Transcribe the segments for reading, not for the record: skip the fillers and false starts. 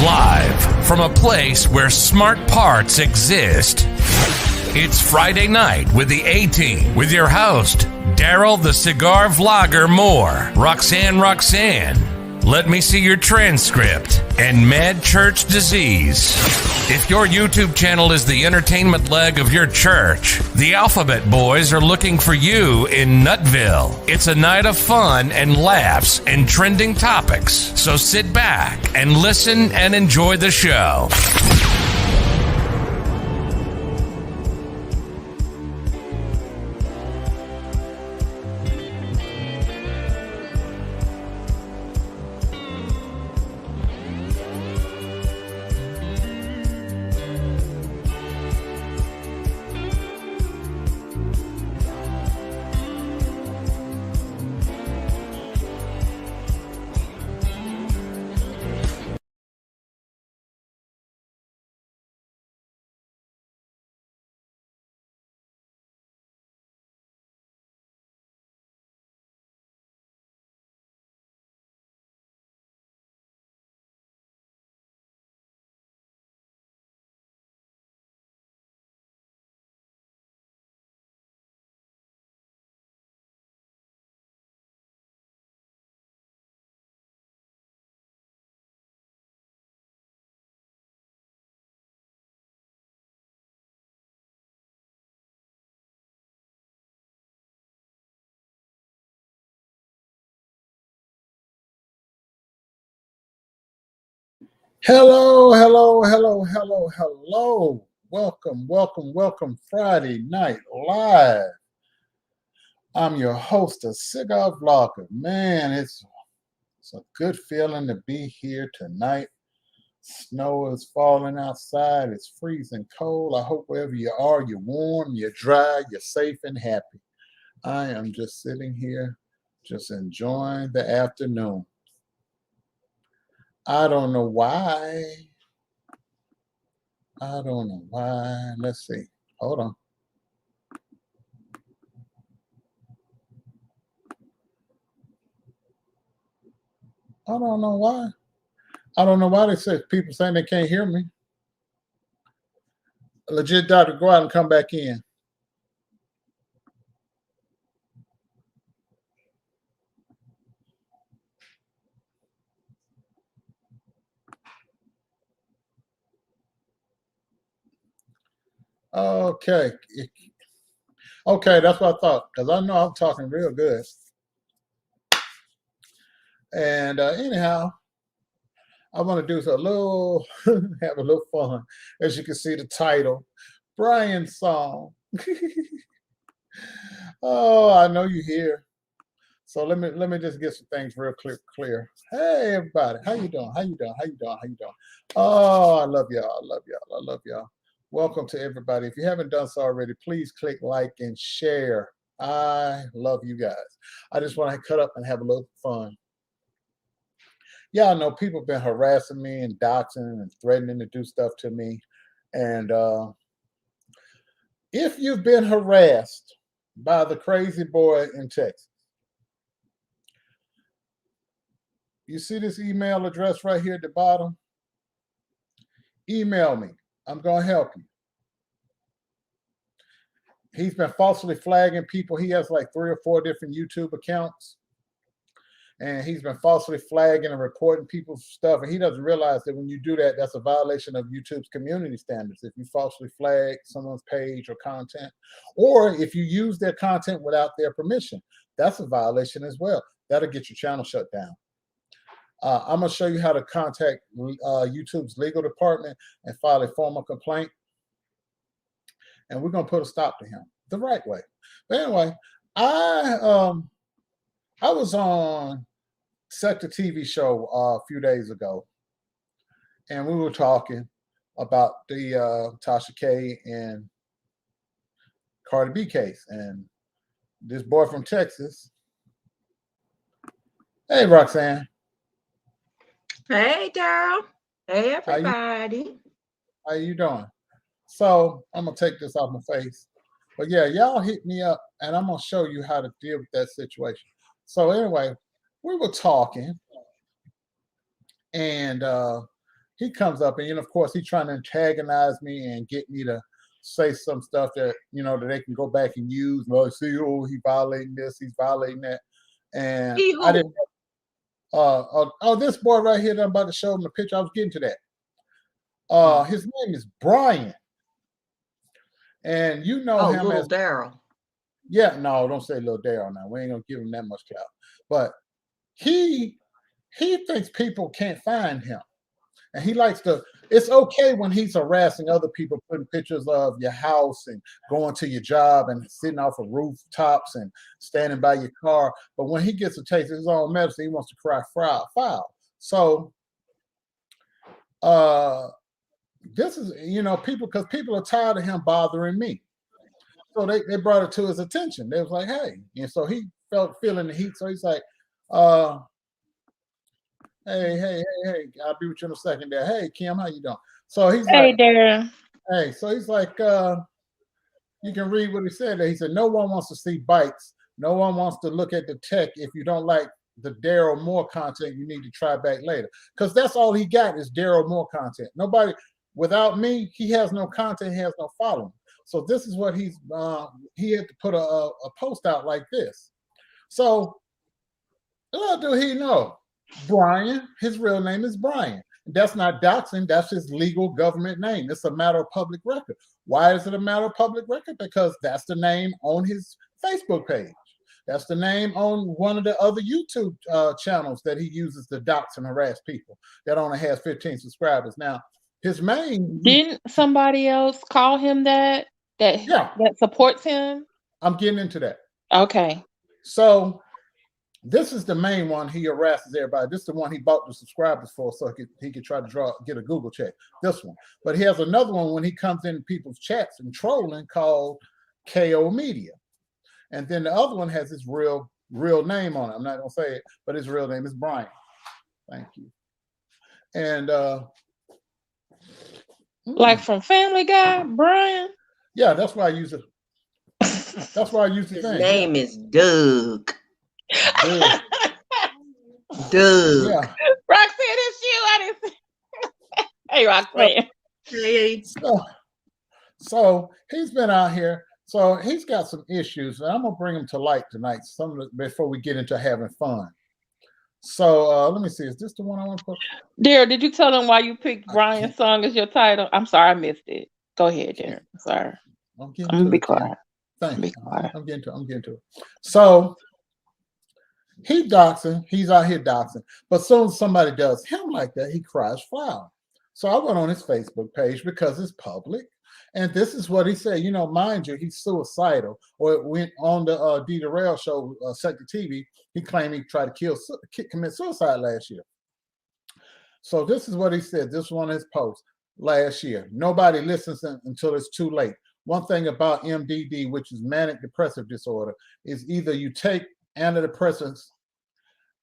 Live from a place where smart parts exist. It's Friday night with the A-Team with your host, Darryl the Cigar Vlogger Moore, Roxanne, Let Me See Your Transcript, and Mad Church Disease. If your YouTube channel is the entertainment leg of your church, the Alphabet Boys are looking for you in Nutville. It's a night of fun and laughs and trending topics. So sit back and listen and enjoy the show. Hello. Welcome Friday Night Live. I'm your host, a Cigar Vlogger. Man, it's a good feeling to be here tonight. Snow is falling outside. It's freezing cold. I hope wherever you are, you're warm, you're dry, you're safe and happy. I am just sitting here, just enjoying the afternoon. I don't know why. Let's see. Hold on. I don't know why. They say people saying they can't hear me. Legit doctor, go out and come back in. Okay, that's what I thought, because I know I'm talking real good. And anyhow, I want to do have a little fun. As you can see, the title, Brian's song. Oh, I know you're here. So let me just get some things real clear. Hey, everybody, how you doing? Oh, I love y'all. Welcome to everybody. If you haven't done so already, please click like and share. I love you guys. I just want to cut up and have a little fun. Yeah, I know people have been harassing me and doxing and threatening to do stuff to me. And if you've been harassed by the crazy boy in Texas, you see this email address right here at the bottom? Email me. I'm going to help you. He's been falsely flagging people. He has like 3 or 4 different YouTube accounts. And he's been falsely flagging and reporting people's stuff. And he doesn't realize that when you do that, that's a violation of YouTube's community standards. If you falsely flag someone's page or content, or if you use their content without their permission, that's a violation as well. That'll get your channel shut down. I'm going to show you how to contact YouTube's legal department and file a formal complaint. And we're going to put a stop to him the right way. But anyway, I was on Sector TV show a few days ago, and we were talking about the Tasha K'd and Cardi B case. And this boy from Texas. Hey, Roxanne. Hey, Darryl. Hey, everybody. How you doing? So I'm going to take this off my face. But yeah, y'all hit me up, and I'm going to show you how to deal with that situation. So anyway, we were talking, And he comes up, and of course, he's trying to antagonize me and get me to say some stuff that that they can go back and use. Well, see, he violating this, he's violating that, and I didn't. This boy right here that I'm about to show him the picture. I was getting to that. His name is Brian, and him as Darryl. Yeah, no, don't say little Darryl now. We ain't gonna give him that much clout. But he thinks people can't find him. And he likes to, it's okay when he's harassing other people, putting pictures of your house and going to your job and sitting off of rooftops and standing by your car. But when he gets a taste of his own medicine, he wants to cry foul. So this is, because people are tired of him bothering me. So they brought it to his attention. They was like, hey. And so he feeling the heat. So he's like, hey, I'll be with you in a second there. Hey, Kim, how you doing? So he's hey, like, Darryl. Hey, so he's like, you can read what he said there. He said, no one wants to see bites. No one wants to look at the tech. If you don't like the Darryl Moore content, you need to try back later. Because that's all he got is Darryl Moore content. Nobody, without me, he has no content, he has no following. So this is what he had to put a post out like this. So little do he know, Brian, his real name is Brian. That's not doxing, that's his legal government name. It's a matter of public record. Why is it a matter of public record? Because that's the name on his Facebook page. That's the name on one of the other YouTube channels that he uses to dox and harass people that only has 15 subscribers. Now, his main... Didn't somebody else call him that supports him? I'm getting into that. Okay. So this is the main one. He harasses everybody. This is the one he bought the subscribers for, so he could try to get a Google check. This one. But he has another one when he comes in people's chats and trolling called KO Media. And then the other one has his real name on it. I'm not gonna say it, but his real name is Brian. Thank you. And like from Family Guy, Brian? Yeah, that's why I use it. That's why I use the His thing. name is Doug. Doug. Doug. Yeah. Roxanne, it's you. I didn't see. Hey, Roxanne. Hey. So he's been out here. So he's got some issues, and I'm gonna bring them to light tonight. Before we get into having fun. So let me see. Is this the one I want to put? Darryl, did you tell them why you picked Brian's song as your title? I'm sorry, I missed it. Go ahead, Darryl. Sorry. I'm gonna be quiet. Thank you. I'm getting to it. So he's doxing. He's out here doxing. But as soon as somebody does him like that, he cries foul. So I went on his Facebook page because it's public. And this is what he said. Mind you, he's suicidal. Or it went on the D. Darryl show, Sector TV. He claimed he tried to commit suicide last year. So this is what he said. This was one of his posts last year. Nobody listens until it's too late. One thing about MDD, which is manic depressive disorder, is either you take antidepressants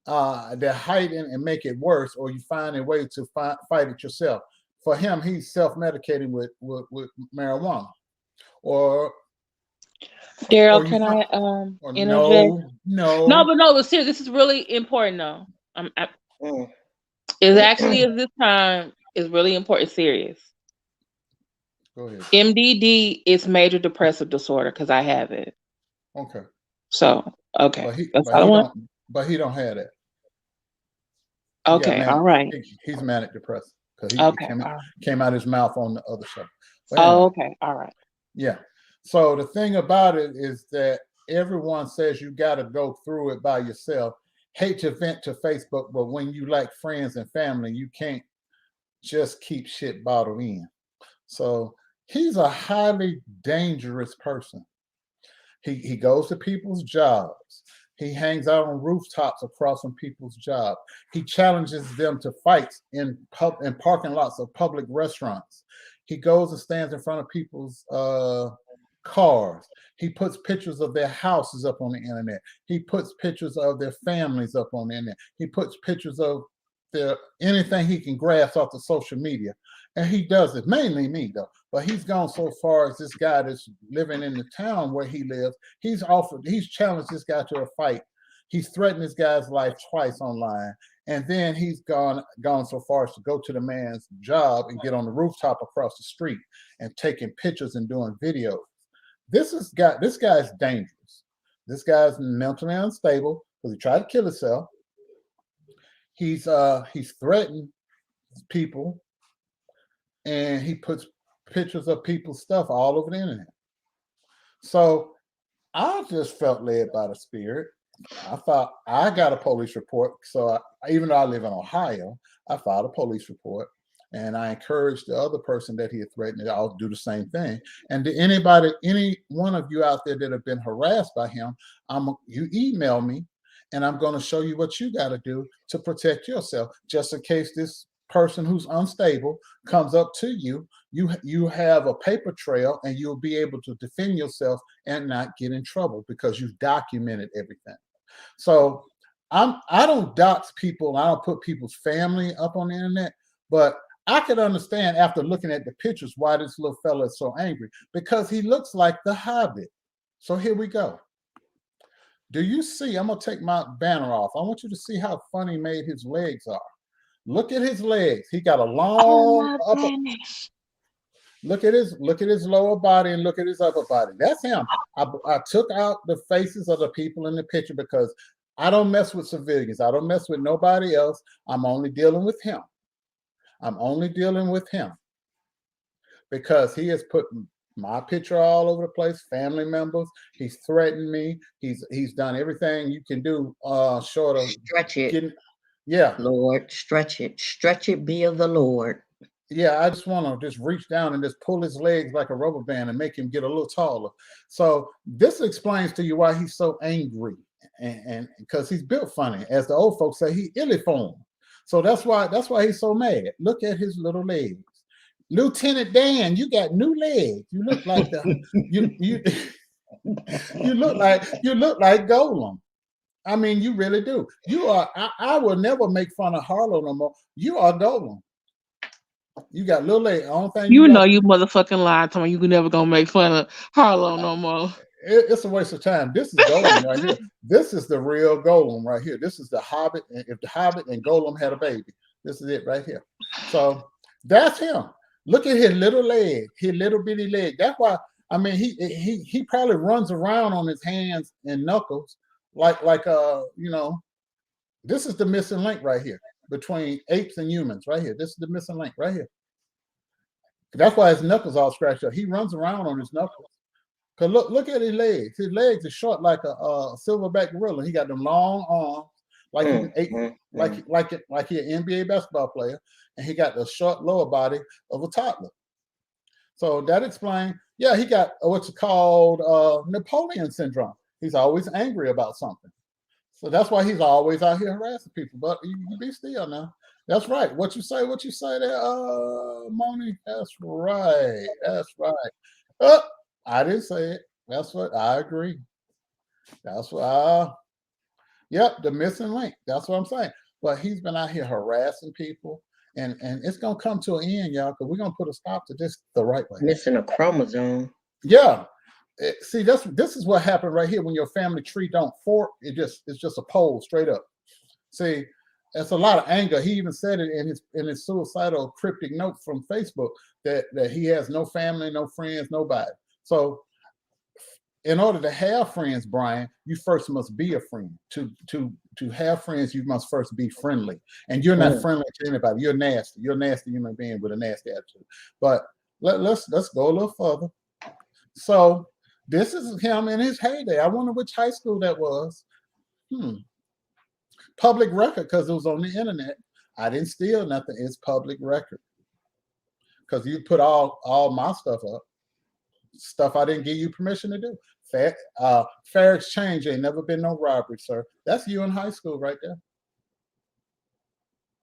that heighten and make it worse, or you find a way to fight it yourself. For him, he's self-medicating with marijuana. Or Darryl, can I interject? No, but seriously, this is really important though. It's actually at this time is really important, serious. Go ahead. MDD is major depressive disorder because I have it. Okay. So okay, but he don't have that. Okay, all right. He's manic depressive because he came out his mouth on the other show. Okay, all right. Yeah. So the thing about it is that everyone says you got to go through it by yourself. Hate to vent to Facebook, but when you like friends and family, you can't just keep shit bottled in. So he's a highly dangerous person. He goes to people's jobs. He hangs out on rooftops across from people's jobs. He challenges them to fights in parking lots of public restaurants. He goes and stands in front of people's cars. He puts pictures of their houses up on the internet. He puts pictures of their families up on the internet. He puts pictures of anything he can grasp off the social media. And he does it, mainly me though, but he's gone so far as this guy that's living in the town where he lives. He's challenged this guy to a fight. He's threatened this guy's life twice online. And then he's gone so far as to go to the man's job and get on the rooftop across the street and taking pictures and doing videos. This guy's dangerous. This guy's mentally unstable because he tried to kill himself. He's threatened people, and he puts pictures of people's stuff all over the internet. So I just felt led by the Spirit. I thought I got a police report. So even though I live in Ohio, I filed a police report, and I encouraged the other person that he had threatened, I'll do the same thing. And to any one of you out there that have been harassed by him, you email me, and I'm going to show you what you got to do to protect yourself, just in case this person who's unstable comes up to you. You have a paper trail, and you'll be able to defend yourself and not get in trouble because you've documented everything. So I don't dox people. I don't put people's family up on the internet, but I could understand after looking at the pictures why this little fella is so angry, because he looks like the Hobbit. So here we go. Do you see? I'm gonna take my banner off. I want you to see how funny made his legs are. Look at his legs. He got a long upper. Look at his lower body and look at his upper body. That's him. I took out the faces of the people in the picture because I don't mess with civilians. I don't mess with nobody else. I'm only dealing with him. I'm only dealing with him because he has put my picture all over the place, family members. He's threatened me. He's done everything you can do short of stretch it. Yeah. Lord, stretch it. Stretch it, be of the Lord. Yeah, I just want to just reach down and just pull his legs like a rubber band and make him get a little taller. So this explains to you why he's so angry, and because he's built funny. As the old folks say, he illiform. So that's why he's so mad. Look at his little legs. Lieutenant Dan, you got new legs. You look like you look like Golem. I mean, you really do. You are. I will never make fun of Harlow no more. You are Golem. You got little legs. Only thing you know you motherfucking lied to me. You never gonna make fun of Harlow no more. It's a waste of time. This is Golem right here. This is the real Golem right here. This is the Hobbit. And if the Hobbit and Golem had a baby, this is it right here. So that's him. Look at his little leg, his little bitty leg. That's why. I mean, he probably runs around on his hands and knuckles like This is the missing link right here between apes and humans right here. This is the missing link right here. That's why his knuckles all scratched up. He runs around on his knuckles. Cause look at his legs. His legs are short like a silverback gorilla. He got them long arms, like he an NBA basketball player, and he got the short lower body of a toddler. So that explains. Yeah, he got what's called Napoleon syndrome. He's always angry about something. So that's why he's always out here harassing people. But you be still now. That's right. What you say there, Moni? That's right. I didn't say it. That's what I agree. That's what yep, the missing link. That's what I'm saying. But he's been out here harassing people, and it's gonna come to an end, y'all, because we're gonna put a stop to this the right way. Missing a chromosome. Yeah. See, this is what happened right here when your family tree don't fork. It's just a pole straight up. See, it's a lot of anger. He even said it in his suicidal cryptic note from Facebook that he has no family, no friends, nobody. So in order to have friends, Brian, you first must be a friend. To have friends, you must first be friendly. And you're not friendly to anybody. You're nasty. You're a nasty human being with a nasty attitude. But let's go a little further. So this is him in his heyday. I wonder which high school that was. Public record, because it was on the internet. I didn't steal nothing. It's public record. Because you put all my stuff up. Stuff I didn't give you permission to do. Fair exchange ain't never been no robbery, sir. That's you in high school right there.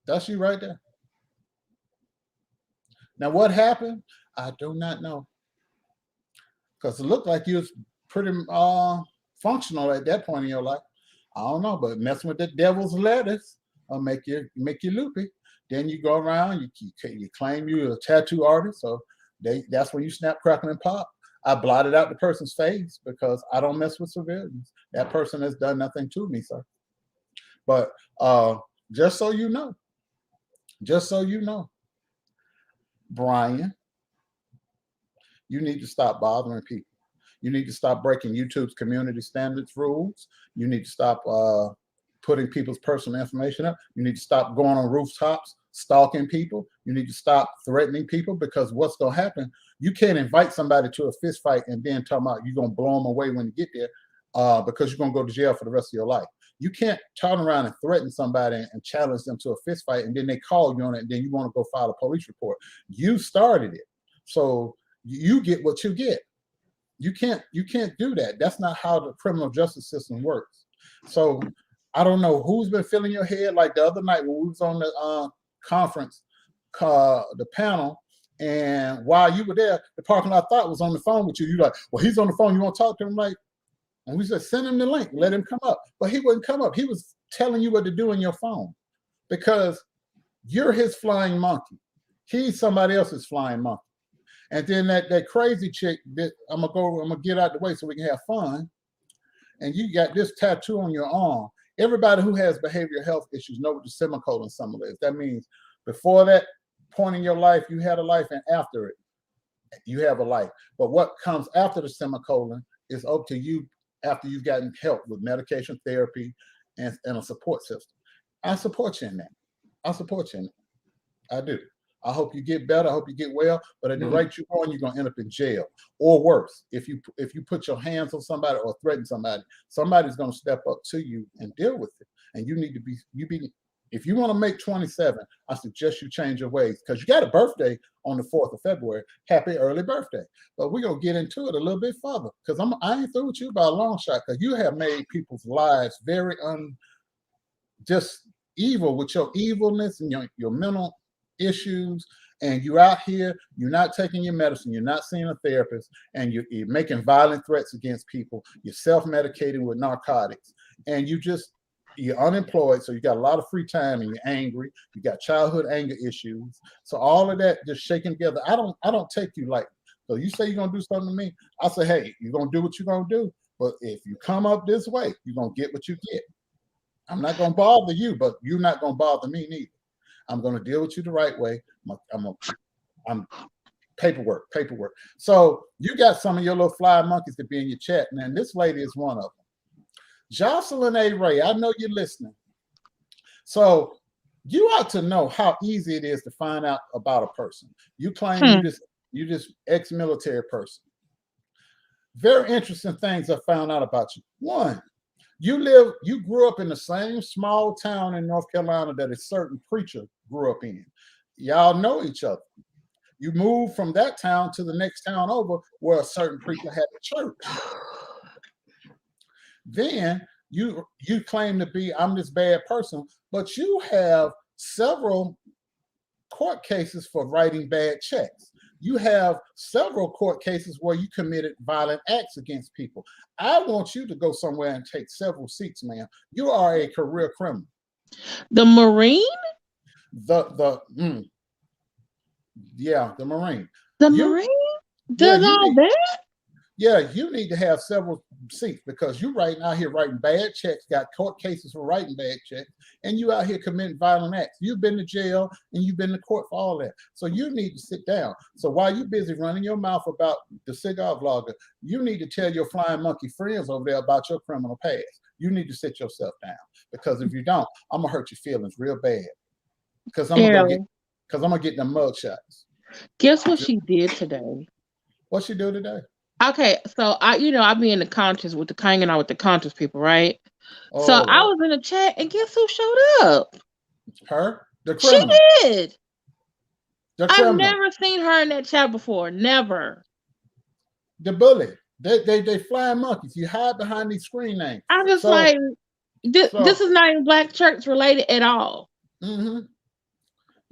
That's you right there. Now what happened? I do not know. Because it looked like you was pretty functional at that point in your life. I don't know, but messing with the devil's letters will make you loopy. Then you go around, you claim you're a tattoo artist, so that's when you snap, crackle, and pop. I blotted out the person's face because I don't mess with civilians. That person has done nothing to me, sir. But just so you know, Brian, you need to stop bothering people. You need to stop breaking YouTube's community standards rules. You need to stop putting people's personal information up. You need to stop going on rooftops, stalking people. You need to stop threatening people, because what's going to happen, you can't invite somebody to a fist fight and then talk about you're going to blow them away when you get there because you're going to go to jail for the rest of your life. You can't turn around and threaten somebody and challenge them to a fist fight, and then they call you on it, and then you want to go file a police report. You started it. So you get what you get. You can't do that. That's not how the criminal justice system works. So I don't know who's been filling your head. Like the other night when we was on the conference, the panel, and while you were there, the parking lot thought was on the phone with you. You're like, well, he's on the phone. You want to talk to him? Like, and we said, send him the link, let him come up. But he wouldn't come up. He was telling you what to do in your phone because you're his flying monkey. He's somebody else's flying monkey. And then that crazy chick, I'm gonna get out the way so we can have fun. And you got this tattoo on your arm. Everybody who has behavioral health issues know what the semicolon symbol is. That means before that point in your life, you had a life, and after it, you have a life. But what comes after the semicolon is up to you after you've gotten help with medication, therapy, and a support system. I support you in that. I do. I hope you get better. I hope you get well. But at the rate you're going, you're going to end up in jail, or worse. If you put your hands on somebody or threaten somebody, somebody's going to step up to you and deal with it. And you need to be. If you want to make 27, I suggest you change your ways, because you got a birthday on the 4th of February. Happy early birthday. But we're going to get into it a little bit further, because I ain't through with you by a long shot, because you have made people's lives very just evil with your evilness and your mental issues. And you're out here, you're not taking your medicine, you're not seeing a therapist, and you're making violent threats against people. You're self-medicating with narcotics, and you're unemployed, so you got a lot of free time, and you're angry. You got childhood anger issues. So all of that just shaking together. I don't take you lightly. So you say you're gonna do something to me, I say, hey, you're gonna do what you're gonna do. But if you come up this way, you're gonna get what you get. I'm not gonna bother you, but you're not gonna bother me neither. I'm gonna deal with you the right way. I'm paperwork. So you got some of your little fly monkeys to be in your chat, and this lady is one of them. Jocelyn A. Ray, I know you're listening. So you ought to know how easy it is to find out about a person. You claim you this ex-military person. Very interesting things I found out about you. One, you grew up in the same small town in North Carolina that a certain preacher grew up in. Y'all know each other. You moved from that town to the next town over where a certain preacher had a church. Then you claim to be, I'm this bad person, but you have several court cases for writing bad checks. You have several court cases where you committed violent acts against people. I want you to go somewhere and take several seats, ma'am. You are a career criminal. The Marine? The Marine. The Marine does all that? Yeah, you need to have several seats, because you right now here writing bad checks, got court cases for writing bad checks, and you out here committing violent acts. You've been to jail and you've been to court for all that. So you need to sit down. So while you're busy running your mouth about the cigar vlogger, you need to tell your flying monkey friends over there about your criminal past. You need to sit yourself down, because if you don't, I'm gonna hurt your feelings real bad. Because I'm gonna get them mug shots. Guess what she did today? What she do today? Okay, so I be in the conscious with hanging out with the conscious people, right? Oh, so I was in the chat, and guess who showed up? Her? The criminal. She did. I've never seen her in that chat before. Never. The bully. They flying monkeys. You hide behind these screen names. I'm just like, this is not even Black church related at all. Mm-hmm.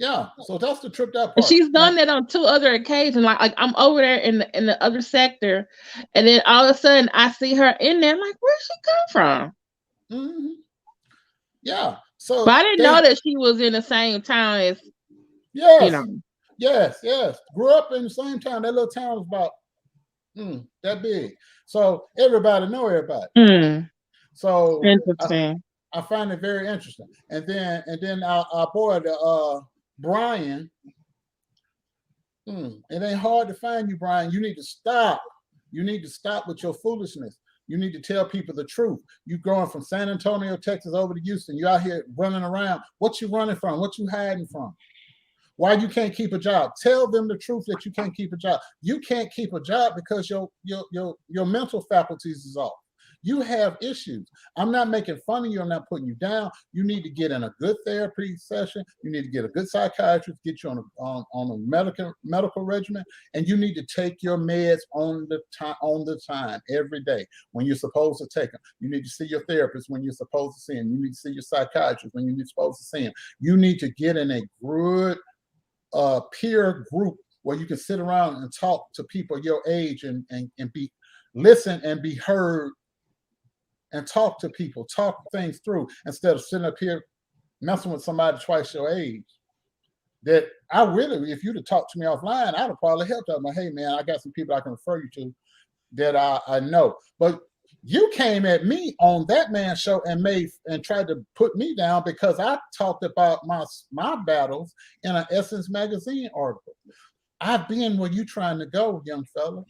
Yeah, so that's the tripped out part. She's done that on 2 other occasions. Like I'm over there in the other sector, and then all of a sudden I see her in there. I'm like, where'd she come from? Mm-hmm. Yeah. So but I didn't know that she was in the same town as. Yes. Yes. Grew up in the same town. That little town was about that big. So everybody know everybody. So interesting. I find it very interesting. And then our boy, Brian. It ain't hard to find you, Brian. You need to stop. You need to stop with your foolishness. You need to tell people the truth. You going from San Antonio, Texas, over to Houston. You out here running around. What you running from? What you hiding from? Why you can't keep a job? Tell them the truth that you can't keep a job. You can't keep a job because your mental faculties is off. You have issues. I'm not making fun of you. I'm not putting you down. You need to get in a good therapy session. You need to get a good psychiatrist, get you on a medical regimen, and you need to take your meds on the time every day when you're supposed to take them. You need to see your therapist when you're supposed to see him. You need to see your psychiatrist when you're supposed to see him. You need to get in a good peer group where you can sit around and talk to people your age and be listen and be heard. And talk to people, talk things through instead of sitting up here messing with somebody twice your age. That I really, if you'd have talked to me offline, I'd have probably helped out. Like, hey man, I got some people I can refer you to that I know. But you came at me on that man's show and tried to put me down because I talked about my battles in an Essence magazine article. I've been where you trying to go, young fella.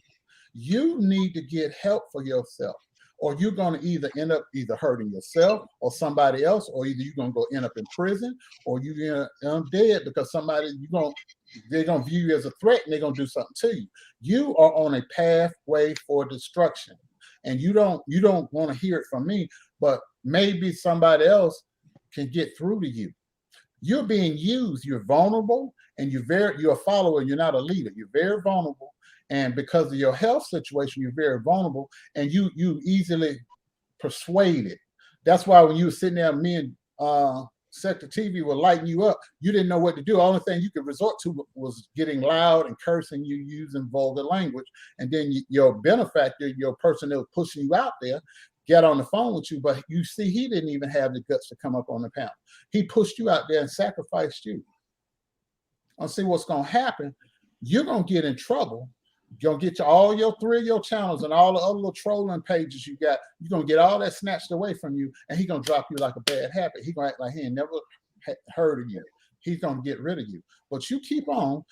You need to get help for yourself. Or you're going to either end up hurting yourself or somebody else, or either you're going to go end up in prison, or you're going to end up dead because they're going to view you as a threat and they're going to do something to you. You are on a pathway for destruction, and you don't want to hear it from me, but maybe somebody else can get through to you. You're being used. You're vulnerable, and you're a follower. You're not a leader. You're very vulnerable. And because of your health situation, you're very vulnerable, and you easily persuaded. That's why when you were sitting there, me and Sector TV were lighting you up. You didn't know what to do. The only thing you could resort to was getting loud and cursing, you using vulgar language. And then your benefactor, your person that was pushing you out there, get on the phone with you. But you see, he didn't even have the guts to come up on the panel. He pushed you out there and sacrificed you. I'll see what's going to happen. You're going to get in trouble. You're going to get all your 3 of your channels and all the other little trolling pages you got. You're going to get all that snatched away from you, and he's going to drop you like a bad habit. He's going to act like he ain't never heard of you. He's going to get rid of you. But you keep on,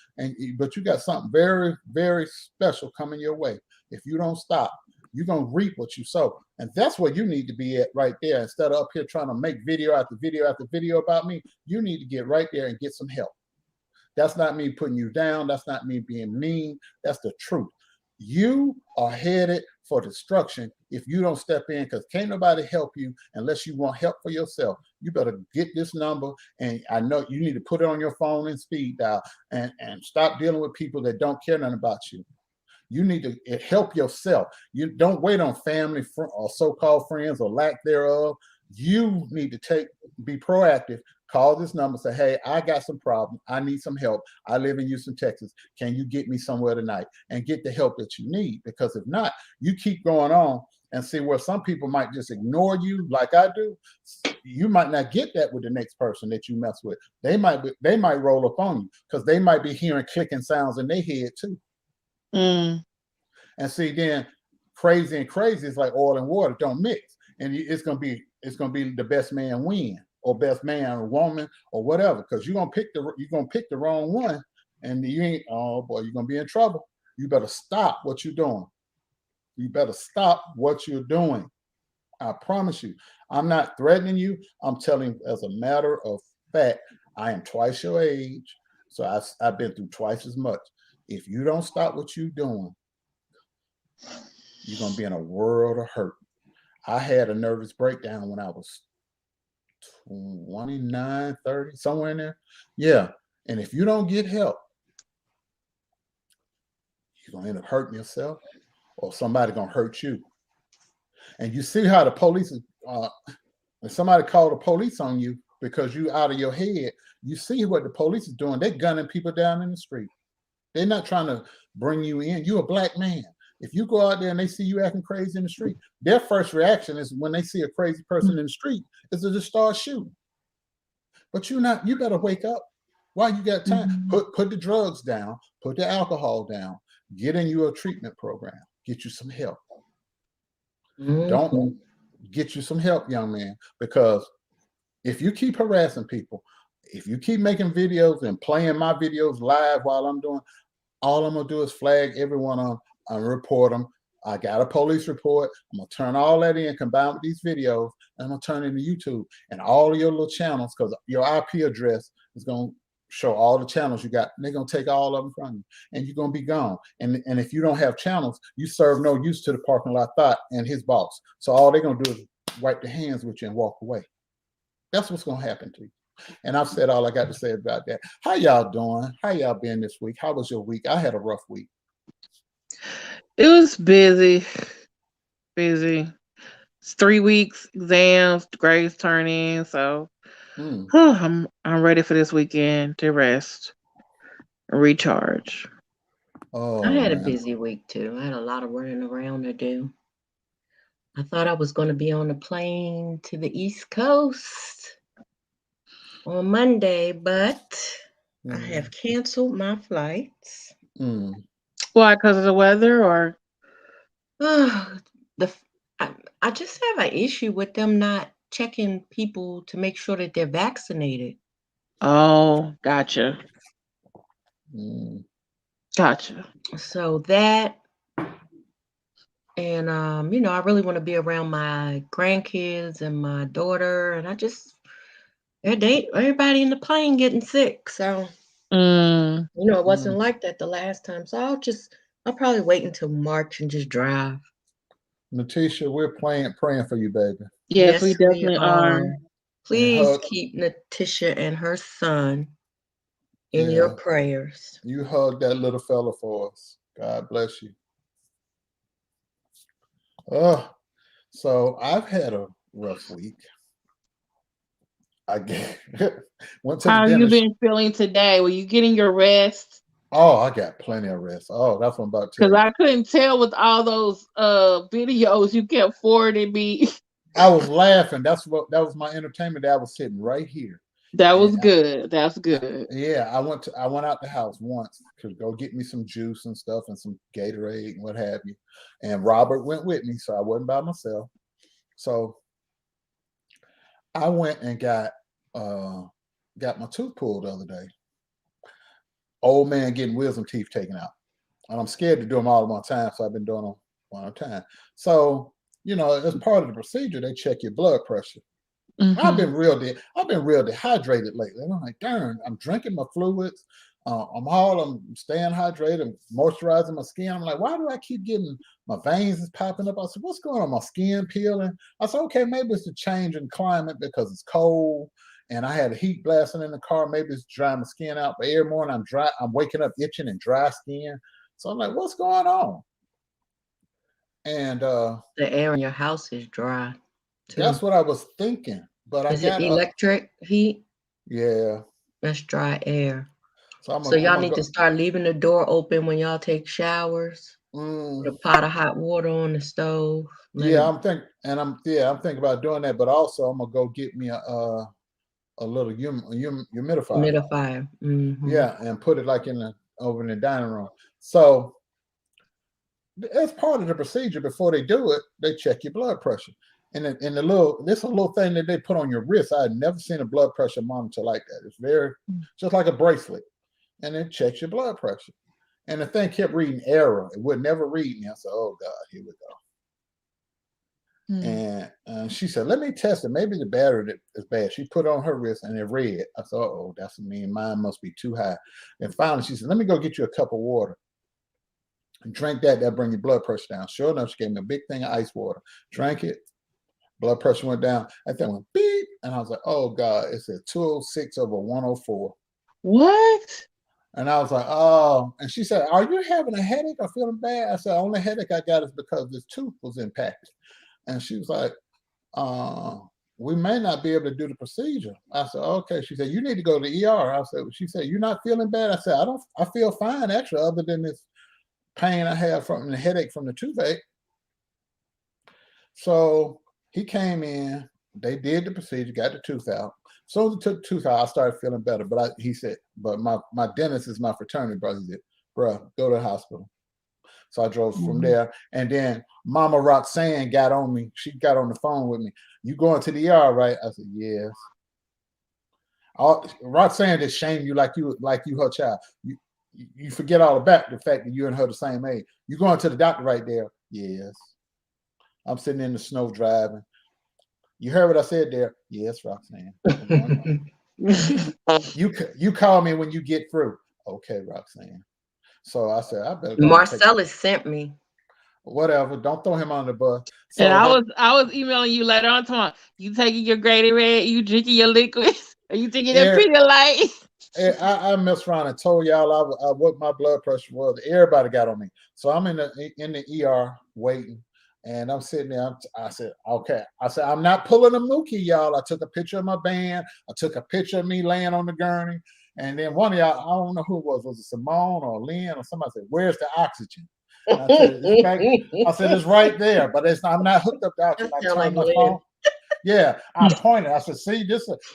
but you got something very, very special coming your way. If you don't stop, you're going to reap what you sow. And that's where you need to be at right there. Instead of up here trying to make video after video after video about me, you need to get right there and get some help. That's not me putting you down. That's not me being mean. That's the truth. You are headed for destruction if you don't step in, because can't nobody help you unless you want help for yourself. You better get this number, and I know you need to put it on your phone and speed dial and stop dealing with people that don't care nothing about you. You need to help yourself. You don't wait on family or so-called friends or lack thereof. You need to be proactive. Call this number, say, hey, I got some problem. I need some help. I live in Houston, Texas. Can you get me somewhere tonight? And get the help that you need. Because if not, you keep going on and see where some people might just ignore you like I do. You might not get that with the next person that you mess with. They might roll up on you because they might be hearing clicking sounds in their head too. And see, then crazy and crazy is like oil and water, don't mix. And it's gonna be the best man win. Or best man or woman or whatever, because you're gonna pick the wrong one, and you ain't. Oh boy, you're gonna be in trouble. You better stop what you're doing. You better stop what you're doing. I promise you. I'm not threatening you. I'm telling you as a matter of fact. I am twice your age, so I've been through twice as much. If you don't stop what you're doing, you're gonna be in a world of hurt. I had a nervous breakdown when I was 29, 30, somewhere in there. Yeah. And if you don't get help, you're going to end up hurting yourself, or somebody going to hurt you. And you see how the police is, when somebody called the police on you because you out of your head, you see what the police is doing. They're gunning people down in the street. They're not trying to bring you in. You're a black man. If you go out there and they see you acting crazy in the street, their first reaction is when they see a crazy person in the street is to just start shooting. But you better wake up while you got time. Put the drugs down, put the alcohol down, get in your treatment program, get you some help. Don't get you some help, young man, because if you keep harassing people, if you keep making videos and playing my videos live while I'm doing, all I'm gonna do is flag everyone on and report them. I got a police report. I'm gonna turn all that in, combine with these videos, and I'm gonna turn it into YouTube and all of your little channels, because your IP address is gonna show all the channels you got. And they're gonna take all of them from you, and you're gonna be gone. And if you don't have channels, you serve no use to the parking lot thought and his boss. So all they're gonna do is wipe their hands with you and walk away. That's what's gonna happen to you. And I've said all I got to say about that. How y'all doing? How y'all been this week? How was your week? I had a rough week. It was busy. Busy. It's 3 weeks, exams, grades turn in, so I'm ready for this weekend to rest and recharge. Oh, I had a man. busy week too. I had a lot of running around to do. I thought I was going to be on a plane to the East Coast on Monday, but I have canceled my flights. Why? Because of the weather, or? I just have an issue with them not checking people to make sure that they're vaccinated. Oh, gotcha. Gotcha. So that, and I really want to be around my grandkids and my daughter, and everybody in the plane getting sick. So it wasn't like that the last time. So I'll probably wait until March and just drive. Natisha, we're praying for you, baby. Yes, we definitely are. Please keep Natisha and her son in your prayers. You hug that little fella for us. God bless you. So I've had a rough week. Went to How the you been feeling today? Were you getting your rest? Oh, I got plenty of rest. Oh, that's what I'm about to tell you. Because I couldn't tell with all those videos you kept forwarding me. I was laughing. That was my entertainment. I was sitting right here. That was good. That's good. I went out the house once to go get me some juice and stuff and some Gatorade and what have you. And Robert went with me, so I wasn't by myself. So I went and got my tooth pulled the other day. Old man getting wisdom teeth taken out. And I'm scared to do them all at one time, so I've been doing them one at a time. So, as part of the procedure, they check your blood pressure. I've been real dehydrated lately. And I'm like, darn, I'm drinking my fluids. I'm staying hydrated, moisturizing my skin. I'm like, why do I keep getting my veins is popping up? I said, what's going on? My skin peeling. I said, okay, maybe it's a change in climate because it's cold and I had a heat blasting in the car. Maybe it's drying my skin out. But every morning I'm waking up itching and dry skin. So I'm like, what's going on? And the air in your house is dry too. That's what I was thinking. But is it electric heat? Yeah. That's dry air. So y'all need to start leaving the door open when y'all take showers. Put a pot of hot water on the stove. I'm thinking about doing that. But also, I'm gonna go get me a little humidifier. Yeah, and put it like over in the dining room. So as part of the procedure, before they do it, they check your blood pressure. And this is a little thing that they put on your wrist. I had never seen a blood pressure monitor like that. It's just like a bracelet. And it checks your blood pressure. And the thing kept reading error. It would never read me. I said, oh, God, here we go. And she said, let me test it. Maybe the battery is bad. She put it on her wrist and it read. I thought, oh, that's mean mine must be too high. And finally, she said, let me go get you a cup of water. And drink that. That'll bring your blood pressure down. Sure enough, she gave me a big thing of ice water. Drank it. Blood pressure went down. I think went beep. And I was like, oh, God, it said 206/104. What? And I was like, oh. And she said, are you having a headache or feeling bad? I said, the only headache I got is because this tooth was impacted. And she was like, we may not be able to do the procedure. I said, okay. She said, you need to go to the ER. She said, you're not feeling bad? I said, I feel fine, actually, other than this pain I have from the headache from the toothache. So he came in, they did the procedure, got the tooth out. So they took the tooth out, I started feeling better. But he said, but my dentist is my fraternity brother. He said, bro, go to the hospital. So I drove from there. And then Mama Roxanne got on me. She got on the phone with me. You going to the ER, right? I said, yes. Roxanne just shame you like you her child. You forget all about the fact that you and her the same age. You going to the doctor right there? Yes. I'm sitting in the snow driving. You heard what I said there? Yes, Roxanne. You call me when you get through. Okay, Roxanne. So I said, I better go. Marcellus sent me. Whatever. Don't throw him on the bus. So and I was emailing you later on tomorrow. You taking your Grady Red? You drinking your liquids? Are you taking your Pedialyte? I messed around and told y'all what my blood pressure was. Everybody got on me. So I'm in the ER waiting. And I'm sitting there. I said, okay. I said, I'm not pulling a Mookie, y'all. I took a picture of my band. I took a picture of me laying on the gurney. And then one of y'all, I don't know who it was it Simone or Lynn or somebody said, where's the oxygen? I said, it's right there, but I'm not hooked up to oxygen. I turned my phone. Yeah, I pointed. I said, see,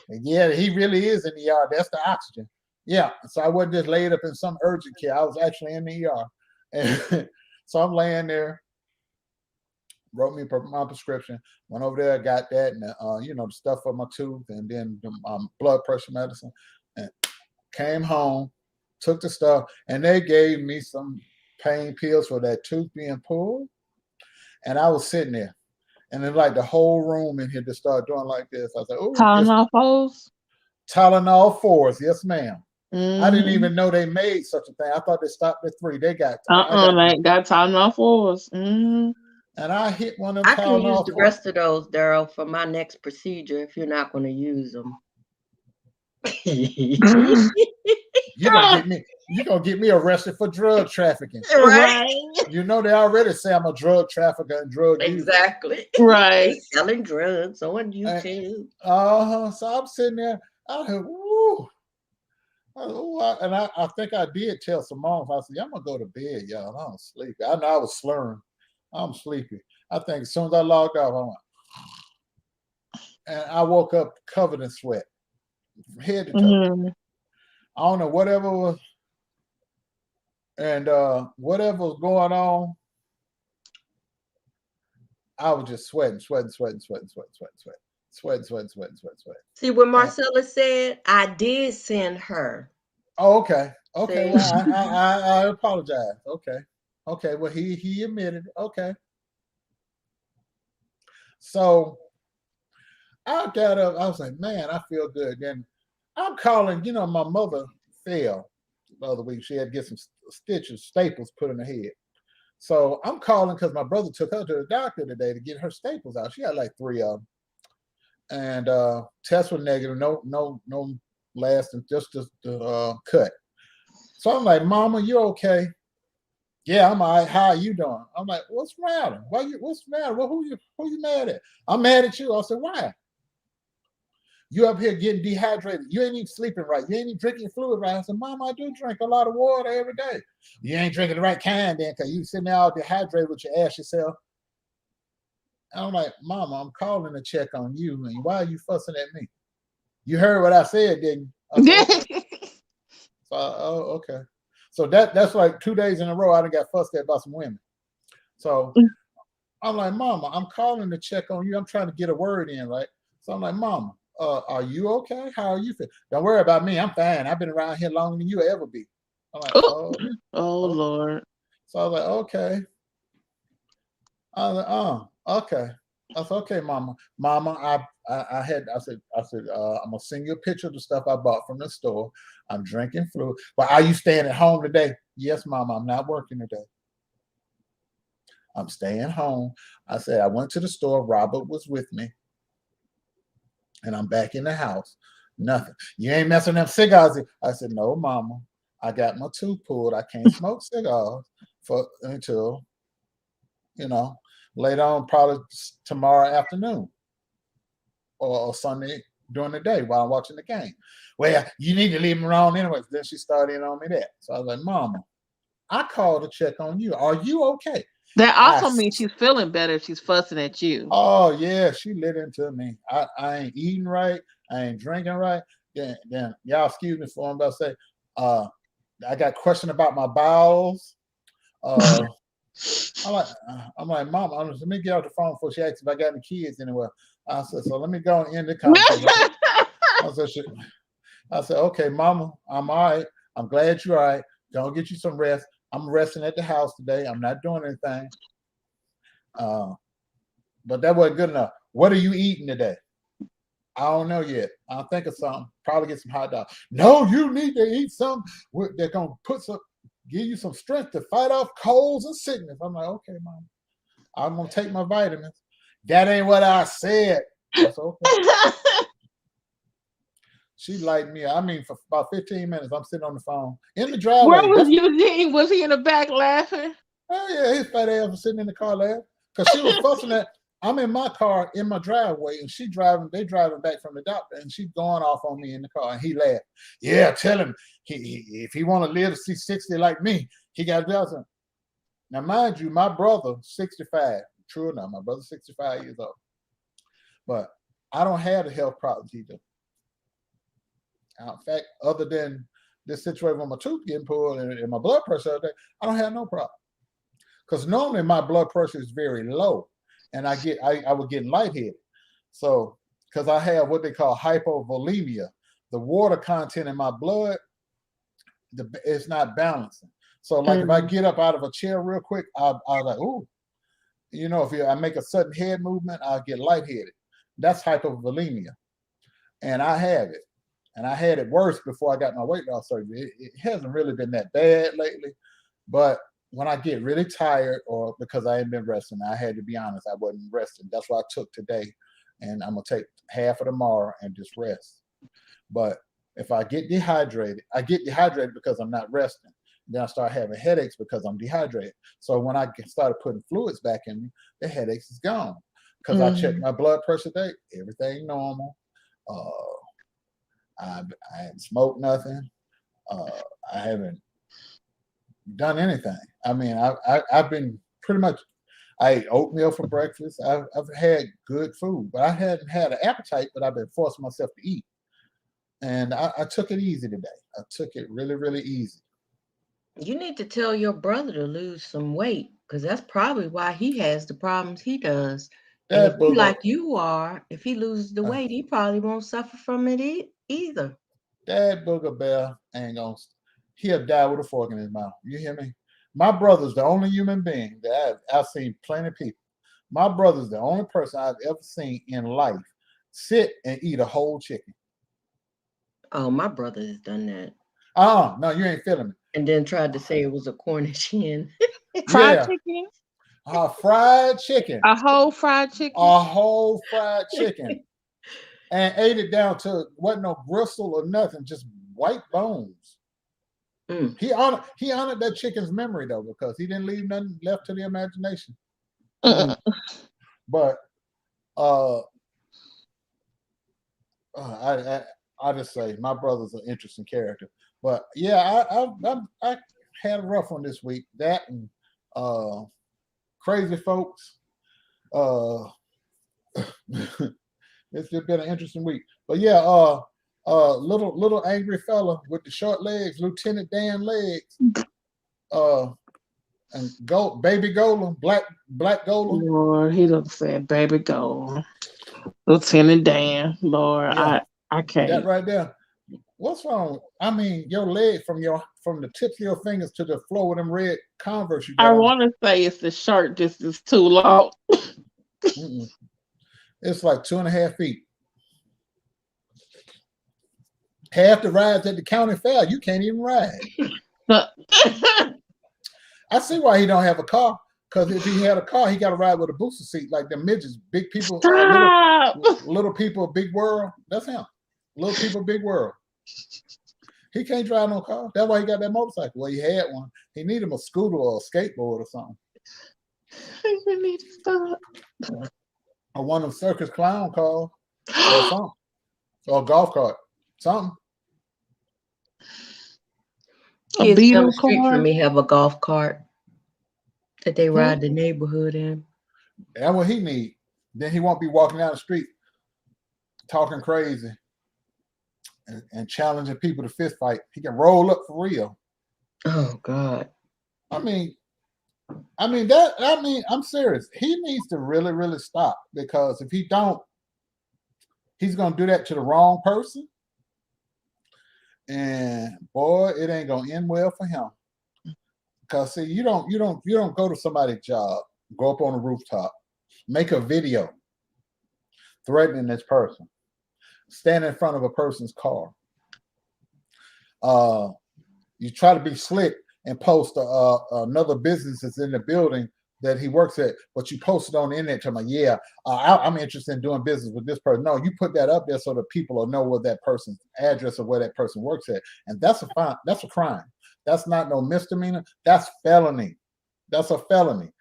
yeah, he really is in the ER. That's the oxygen. Yeah, so I wasn't just laid up in some urgent care. I was actually in the ER. And so I'm laying there, wrote me my prescription, went over there, got that, and the stuff for my tooth, and then blood pressure medicine, and came home, took the stuff, and they gave me some pain pills for that tooth being pulled. And I was sitting there, and then like the whole room in here just started doing like this. I was like, "Oh, Tylenol 4s." Tylenol 4s, yes, ma'am. I didn't even know they made such a thing. I thought they stopped at 3. They got they got Tylenol 4s. And I hit one of them. I can use the rest of those, Darryl, for my next procedure if you're not going to use them. You're gonna get me arrested for drug trafficking. Right. You know they already say I'm a drug trafficker and drug user. Exactly. Right. They're selling drugs on YouTube. So I'm sitting there. I heard, woo. And I think I did tell Simone, I said, I'm gonna go to bed, y'all. I'm sleepy. I know I was slurring. I'm sleepy. I think as soon as I logged off, I went, and I woke up covered in sweat, head to toe. I don't know whatever was, and whatever was going on, I was just sweating. See what Marcella said? I did send her. Oh, okay. Okay. Well, I apologize. Okay. Okay. Well, he admitted. Okay. So I got up. I was like, man, I feel good. Then I'm calling. My mother fell the other week. She had to get some staples put in her head. So I'm calling because my brother took her to the doctor today to get her staples out. She had like 3 of them, and tests were negative. No lasting, just the cut. So I'm like, Mama, you okay? Yeah, I'm all right. How are you doing? I'm like, what's the matter? What's the matter? Well, who you mad at? I'm mad at you. I said, why? You up here getting dehydrated. You ain't even sleeping right. You ain't even drinking fluid right. I said, Mama, I do drink a lot of water every day. You ain't drinking the right kind then, because you sitting there all dehydrated with your ass yourself. And I'm like, Mama, I'm calling to check on you, and why are you fussing at me? You heard what I said, didn't you? I said, okay. So, okay. So that's like 2 days in a row I done got fussed at by some women. So I'm like, Mama, I'm calling to check on you. I'm trying to get a word in, right? So I'm like, Mama, are you okay? How are you feeling? Don't worry about me. I'm fine. I've been around here longer than you ever be. I'm like, oh Lord. So I was like, okay. I was like, okay. I said, okay, Mama. Mama, I said, I'm gonna send you a picture of the stuff I bought from the store. I'm drinking fluid. But are you staying at home today? Yes, Mama, I'm not working today. I'm staying home. I said, I went to the store. Robert was with me. And I'm back in the house. Nothing. You ain't messing them cigars. I said, no, Mama. I got my tooth pulled. I can't smoke cigars until, later on, probably tomorrow afternoon or Sunday during the day while I'm watching the game. Well, you need to leave him alone anyway. Then she started on me that. So I was like, Mama, I called to check on you. Are you okay? That also means she's feeling better if she's fussing at you. Oh, yeah. She lit into me. I ain't eating right. I ain't drinking right. Then y'all excuse me for what I'm about to say. I got a question about my bowels. I'm like, Mama, let me get off the phone before she asks if I got any kids anywhere. I said, so let me go and end the conversation. I said, I said, okay, Mama, I'm all right. I'm glad you're all right. Don't get you some rest. I'm resting at the house today. I'm not doing anything. But that wasn't good enough. What are you eating today? I don't know yet. I'll think of something. Probably get some hot dogs. No, you need to eat something. They're gonna give you some strength to fight off colds and sickness. I'm like, okay, Mom. I'm gonna take my vitamins. That ain't what I said. That's okay. She liked me. I mean, for about 15 minutes, I'm sitting on the phone in the driveway. Where was Eugene? Was he in the back laughing? Oh yeah, his fat ass was sitting in the car laughing because she was fussing at. I'm in my car in my driveway, and they driving back from the doctor, and she going off on me in the car, and he laughed. Yeah, tell him if he want to live to see 60 like me, he got to do something. Now, mind you, my brother 65. True enough, my brother's 65 years old, but I don't have the health problems he do. In fact, other than this situation with my tooth getting pulled and my blood pressure, I don't have no problem. Because normally my blood pressure is very low, and I was getting lightheaded. So, because I have what they call hypovolemia, the water content in my blood, it's not balancing. So, like if I get up out of a chair real quick, I like, ooh, if I make a sudden head movement, I'll get lightheaded. That's hypovolemia, and I have it. And I had it worse before I got my weight loss surgery. It hasn't really been that bad lately, but when I get really tired or because I ain't been resting, I had to be honest, I wasn't resting. That's why I took today, and I'm gonna take half of tomorrow and just rest. But if I get dehydrated, I get dehydrated because I'm not resting. Then I start having headaches because I'm dehydrated. So when I started putting fluids back in me, the headaches is gone because I checked my blood pressure today, everything normal. I haven't smoked nothing. I haven't done anything. I mean, I've been pretty much. I ate oatmeal for breakfast. I've had good food, but I hadn't had an appetite. But I've been forcing myself to eat, and I took it easy today. I took it really, really easy. You need to tell your brother to lose some weight because that's probably why he has the problems he does. And if he like you are, if he loses the weight, he probably won't suffer from it either. That booger bear ain't gonna. He'll die with a fork in his mouth. You hear me? My brother's the only human being that I've seen plenty of people. My brother's the only person I've ever seen in life sit and eat a whole chicken. Oh, my brother has done that. No, you ain't feeling me. And then tried to say it was a Cornish hen. Fried chicken? Fried chicken. A whole fried chicken? A whole fried chicken. And ate it down to wasn't no gristle or nothing, just white bones. He honored that chicken's memory though, because he didn't leave nothing left to the imagination. But I just say my brother's an interesting character. But yeah, I had a rough one this week. That and crazy folks. It's just been an interesting week. But yeah, little angry fella with the short legs, Lieutenant Dan legs. And baby Golem, black Golem. Lord, he done said baby Golem. Lieutenant Dan, Lord, yeah. I can't. That right there. What's wrong? I mean, your leg from the tips of your fingers to the floor with them red Converse you got. I want to say it's the shirt just is too long. It's like 2.5 feet. Half the rides at the county fair, you can't even ride. I see why he don't have a car. Because if he had a car, he got to ride with a booster seat like the midgets, big people, little people, big world. That's him. Little people, big world. He can't drive no car. That's why he got that motorcycle. Well, he had one. He needed a scooter or a skateboard or something. I need to stop. Or one of them circus clown cars or something. Or a golf cart. Something. Kids down the street from me have a golf cart that they ride the neighborhood in. That's what he need. Then he won't be walking down the street talking crazy and challenging people to fist fight. He can roll up for real. Oh God. I mean, I'm serious. He needs to really, really stop, because if he don't, he's gonna do that to the wrong person. and boy, it ain't gonna end well for him. Cause see, you don't go to somebody's job, go up on a rooftop, make a video threatening this person, stand in front of a person's car. You try to be slick and post another business that's in the building that he works at, but you post it on the internet telling me, yeah, I'm interested in doing business with this person. No, you put that up there so that people will know what that person's address or where that person works at. And that's a crime. That's not no misdemeanor. That's felony. That's a felony.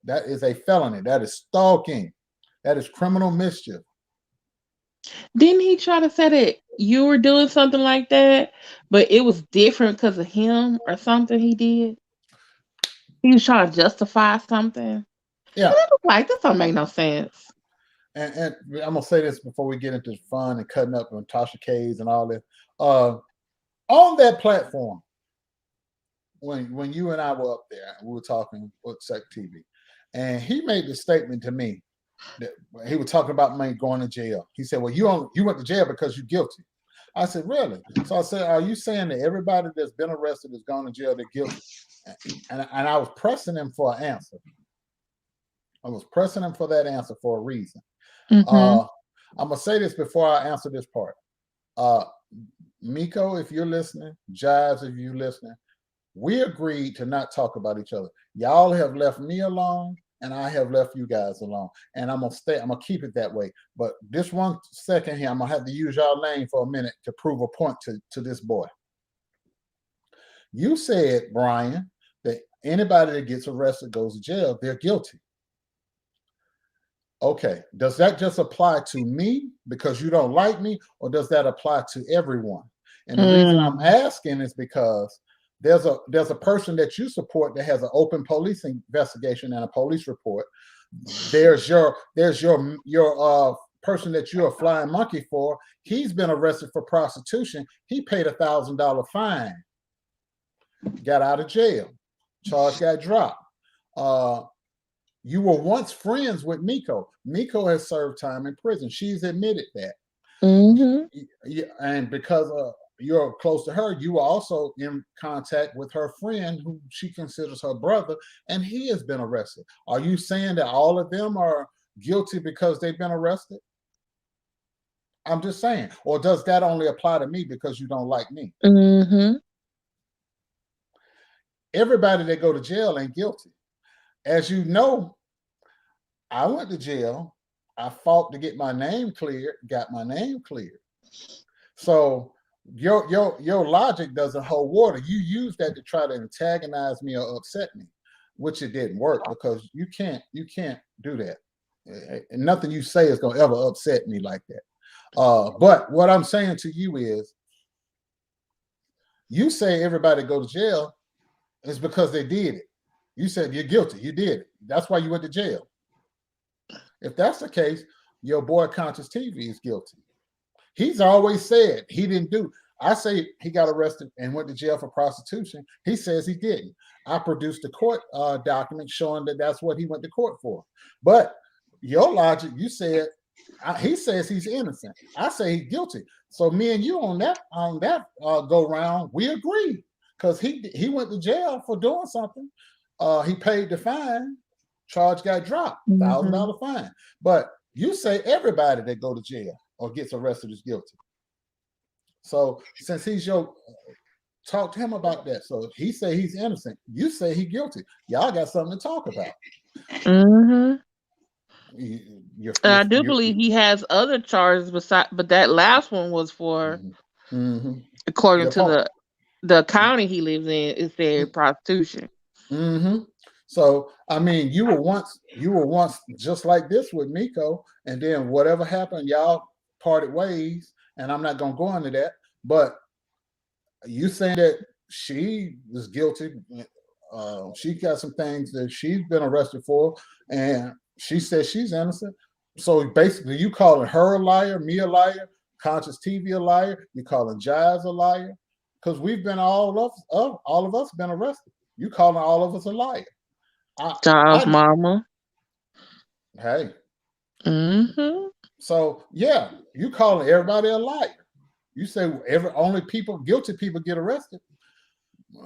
That is a felony. That is stalking. That is criminal mischief. Didn't he try to say that you were doing something like that, but it was different because of him or something he did? He was trying to justify something. Yeah. And I was like, this don't make no sense. And I'm gonna say this before we get into fun and cutting up on Tasha K'd and all that. On that platform, when you and I were up there, we were talking with Sec TV, and he made the statement to me that he was talking about me going to jail. He said, "Well, you went to jail because you're guilty." I said, "Really?" So I said, "Are you saying that everybody that's been arrested has gone to jail, they're guilty?" And I was pressing him for an answer. I was pressing him for that answer for a reason. I'm gonna say this before I answer this part. Miko, if you're listening, Jives, if you're listening, we agreed to not talk about each other. Y'all have left me alone, and I have left you guys alone. And I'm gonna keep it that way. But this 1 second here, I'm gonna have to use y'all name for a minute to prove a point to this boy. You said, Brian, that anybody that gets arrested goes to jail, they're guilty. Okay, does that just apply to me because you don't like me, or does that apply to everyone? And the reason I'm asking is because there's a person that you support that has an open police investigation and a police report. There's your person that you're a flying monkey for. He's been arrested for prostitution. He paid $1,000 fine. Got out of jail. Charge got dropped. You were once friends with Miko. Miko has served time in prison. She's admitted that. And because you're close to her, you were also in contact with her friend who she considers her brother, and he has been arrested. Are you saying that all of them are guilty because they've been arrested? I'm just saying. Or does that only apply to me because you don't like me? Everybody that go to jail ain't guilty. As you know, I went to jail. I fought to get my name cleared, got my name cleared. So your logic doesn't hold water. You use that to try to antagonize me or upset me, which it didn't work because you can't do that. And nothing you say is gonna ever upset me like that. But what I'm saying to you is, you say everybody go to jail is because they did it. You said you're guilty. You did it. That's why you went to jail. If that's the case, your boy Conscious TV is guilty. He's always said he didn't do. I say he got arrested and went to jail for prostitution. He says he didn't. I produced a court document showing that that's what he went to court for. But your logic, you said he says he's innocent. I say he's guilty. So me and you on that go round, we agree because he went to jail for doing something. He paid the fine. Charge got dropped. $1,000 fine. But you say everybody that go to jail or gets arrested is guilty. So since he's talk to him about that. So he say he's innocent. You say he's guilty. Y'all got something to talk about. I do believe he has other charges but that last one was for, according to the county he lives in, it said prostitution. So I mean, you were once just like this with Miko, and then whatever happened, y'all parted ways, and I'm not gonna go into that. But you saying that she is guilty? She got some things that she's been arrested for, and she says she's innocent. So basically, you calling her a liar, me a liar, Conscious TV a liar, you calling Jives a liar, because we've been all of us been arrested. You calling all of us a liar. Jives mama. Hey. So yeah, you calling everybody a liar. You say only guilty people get arrested,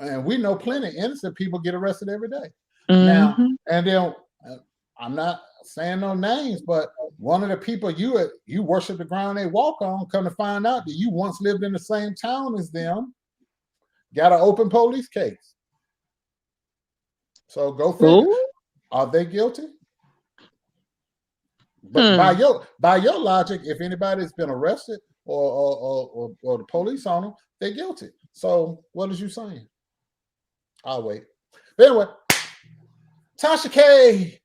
and we know plenty of innocent people get arrested every day. Now, and then I'm not saying no names, but one of the people you worship the ground they walk on, come to find out that you once lived in the same town as them, got an open police case. So go figure. Are they guilty? But by your logic, if anybody's been arrested or the police on them, they're guilty. So what is you saying? I'll wait. But anyway, Tasha K.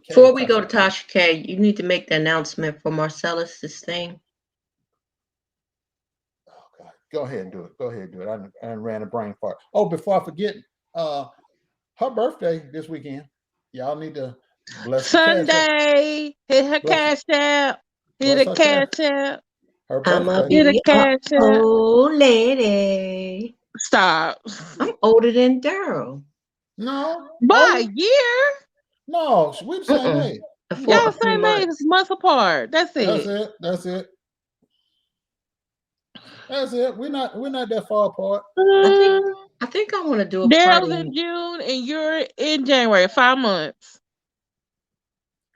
Before we go to Tasha K, you need to make the announcement for Marcellus' thing. Oh God, go ahead and do it. I ran a brain fart. Oh, before I forget, her birthday this weekend. Y'all need to bless Sunday. Hit her cash app. Hit a cash app. Her birthday. I'ma be an old lady. Stop. I'm older than Darryl. No. By a year? No, we're the same age. Y'all same age, months apart. That's it. That's it. We're not that far apart. I think I want to do a Darryl's party in June and you're in January. 5 months.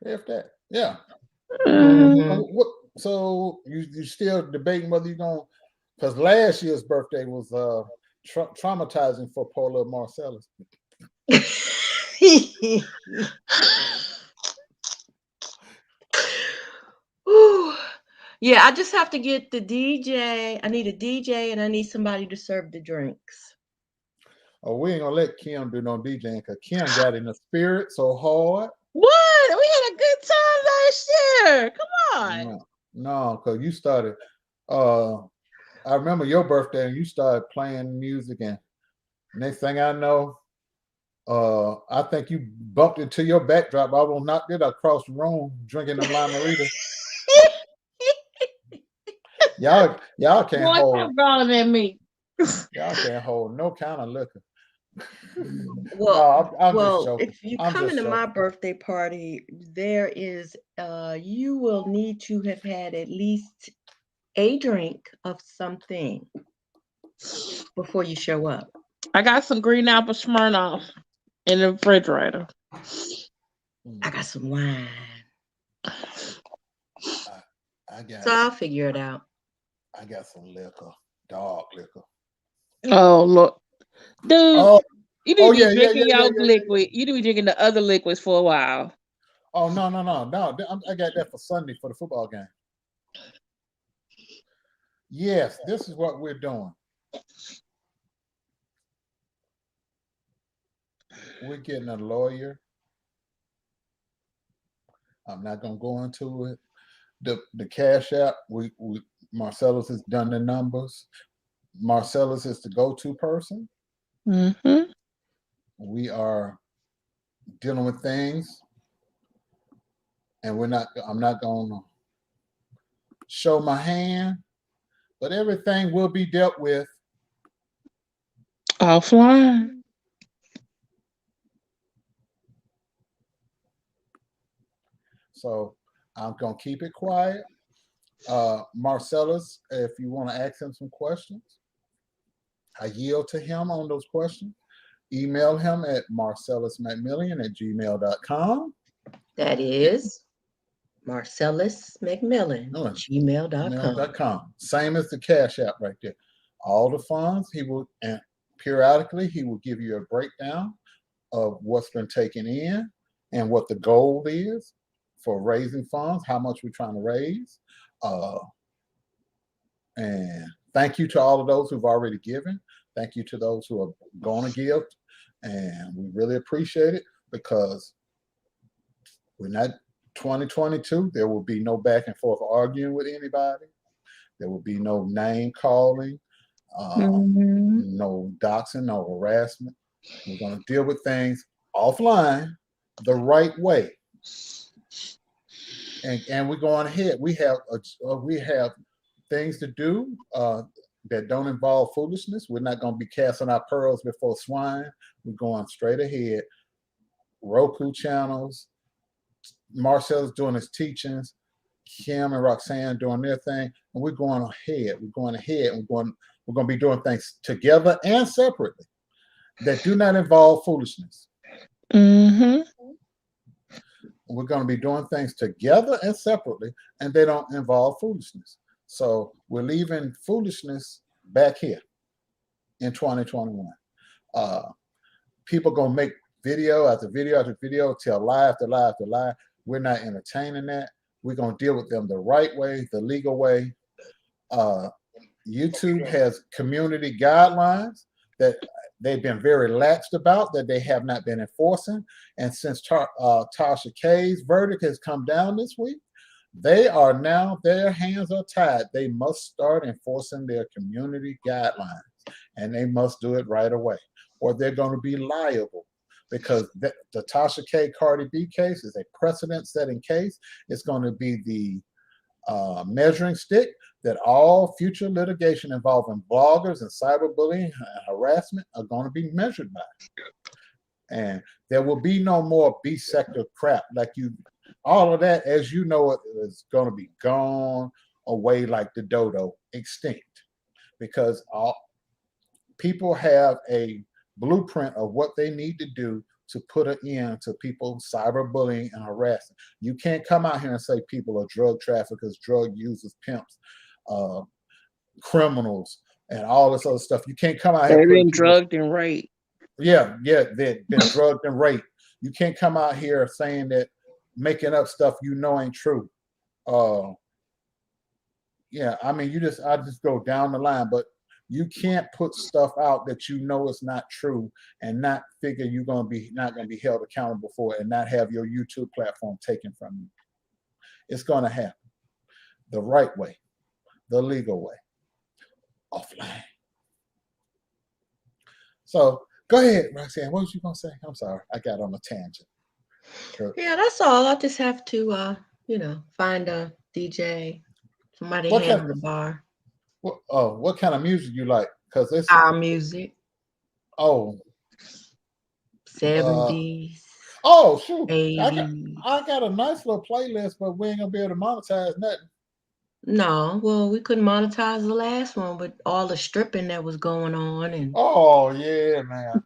If that, yeah. So you still debating whether you're going, because last year's birthday was traumatizing for poor little Marcellus. Yeah, I just have to get the DJ. I need a DJ and I need somebody to serve the drinks. Oh, we ain't gonna let Kim do no DJing because Kim got in the spirit so hard. What? We had a good time last year. Come on. No, because you started. I remember your birthday and you started playing music, and next thing I know, I think you bumped into your backdrop. I almost knocked it across the room drinking them Limerita. Y'all can't hold. Than me. Y'all can't hold no kind of liquor. Well, no, I'm just joking. If you come into my birthday party, there is you will need to have had at least a drink of something before you show up. I got some green apple Smirnoff in the refrigerator. I got some wine. So I'll figure it out. I got some liquor, dark liquor. Oh look, dude, you need to be drinking your liquid. You need to be drinking the other liquids for a while. Oh no! I got that for Sunday for the football game. Yes, this is what we're doing. We're getting a lawyer. I'm not gonna go into it. The Cash App, Marcellus has done the numbers. Marcellus is the go-to person. We are dealing with things, and I'm not gonna show my hand, but everything will be dealt with offline. So I'm going to keep it quiet. Marcellus, if you want to ask him some questions, I yield to him on those questions. Email him at marcellusmcmillan@gmail.com. That is marcellusmcmillan@gmail.com. Same as the Cash App right there. All the funds, and periodically he will give you a breakdown of what's been taken in and what the goal is for raising funds, how much we're trying to raise. And thank you to all of those who've already given. Thank you to those who are going to give. And we really appreciate it, because we're not 2022. There will be no back and forth arguing with anybody. There will be no name calling, no doxing, no harassment. We're going to deal with things offline the right way. And we're going ahead. We have things to do that don't involve foolishness. We're not going to be casting our pearls before swine. We're going straight ahead. Roku channels. Marcel's doing his teachings. Kim and Roxanne doing their thing, and we're going ahead. We're going ahead, and we're going to be doing things together and separately that do not involve foolishness. Mm-hmm. We're going to be doing things together and separately, and they don't involve foolishness. So we're leaving foolishness back here in 2021. People going to make video after video after video, tell lie after lie after lie. We're not entertaining that. We're going to deal with them the right way, the legal way. YouTube has community guidelines that they've been very laxed about, that they have not been enforcing. And since Tasha K'd's verdict has come down this week, they are now, their hands are tied. They must start enforcing their community guidelines, and they must do it right away, or they're going to be liable, because the Tasha K. Cardi B case is a precedent-setting case. It's going to be the measuring stick that all future litigation involving bloggers and cyberbullying and harassment are going to be measured by. And there will be no more B sector crap like you. All of that, as you know, it is going to be gone away like the dodo, extinct, because people have a blueprint of what they need to do to put an end to people cyberbullying and harassing. You can't come out here and say people are drug traffickers, drug users, pimps, criminals, and all this other stuff. You can't come out here. They've been drugged and raped. Yeah, they've been drugged and raped. You can't come out here saying that, making up stuff you know ain't true. Yeah, I mean, I just go down the line, but you can't put stuff out that you know is not true and not figure you're not going to be held accountable for it, and not have your YouTube platform taken from you. It's going to happen the right way, the legal way, offline. So go ahead, Roxanne. What was you going to say? I'm sorry, I got on a tangent. Yeah, that's all. I just have to, find a DJ, somebody handle the bar. What kind of music you like? Because it's our music. Oh, 70s. Oh shoot! 80s. I got a nice little playlist, but we ain't gonna be able to monetize nothing. No, well, we couldn't monetize the last one with all the stripping that was going on, and oh yeah, man.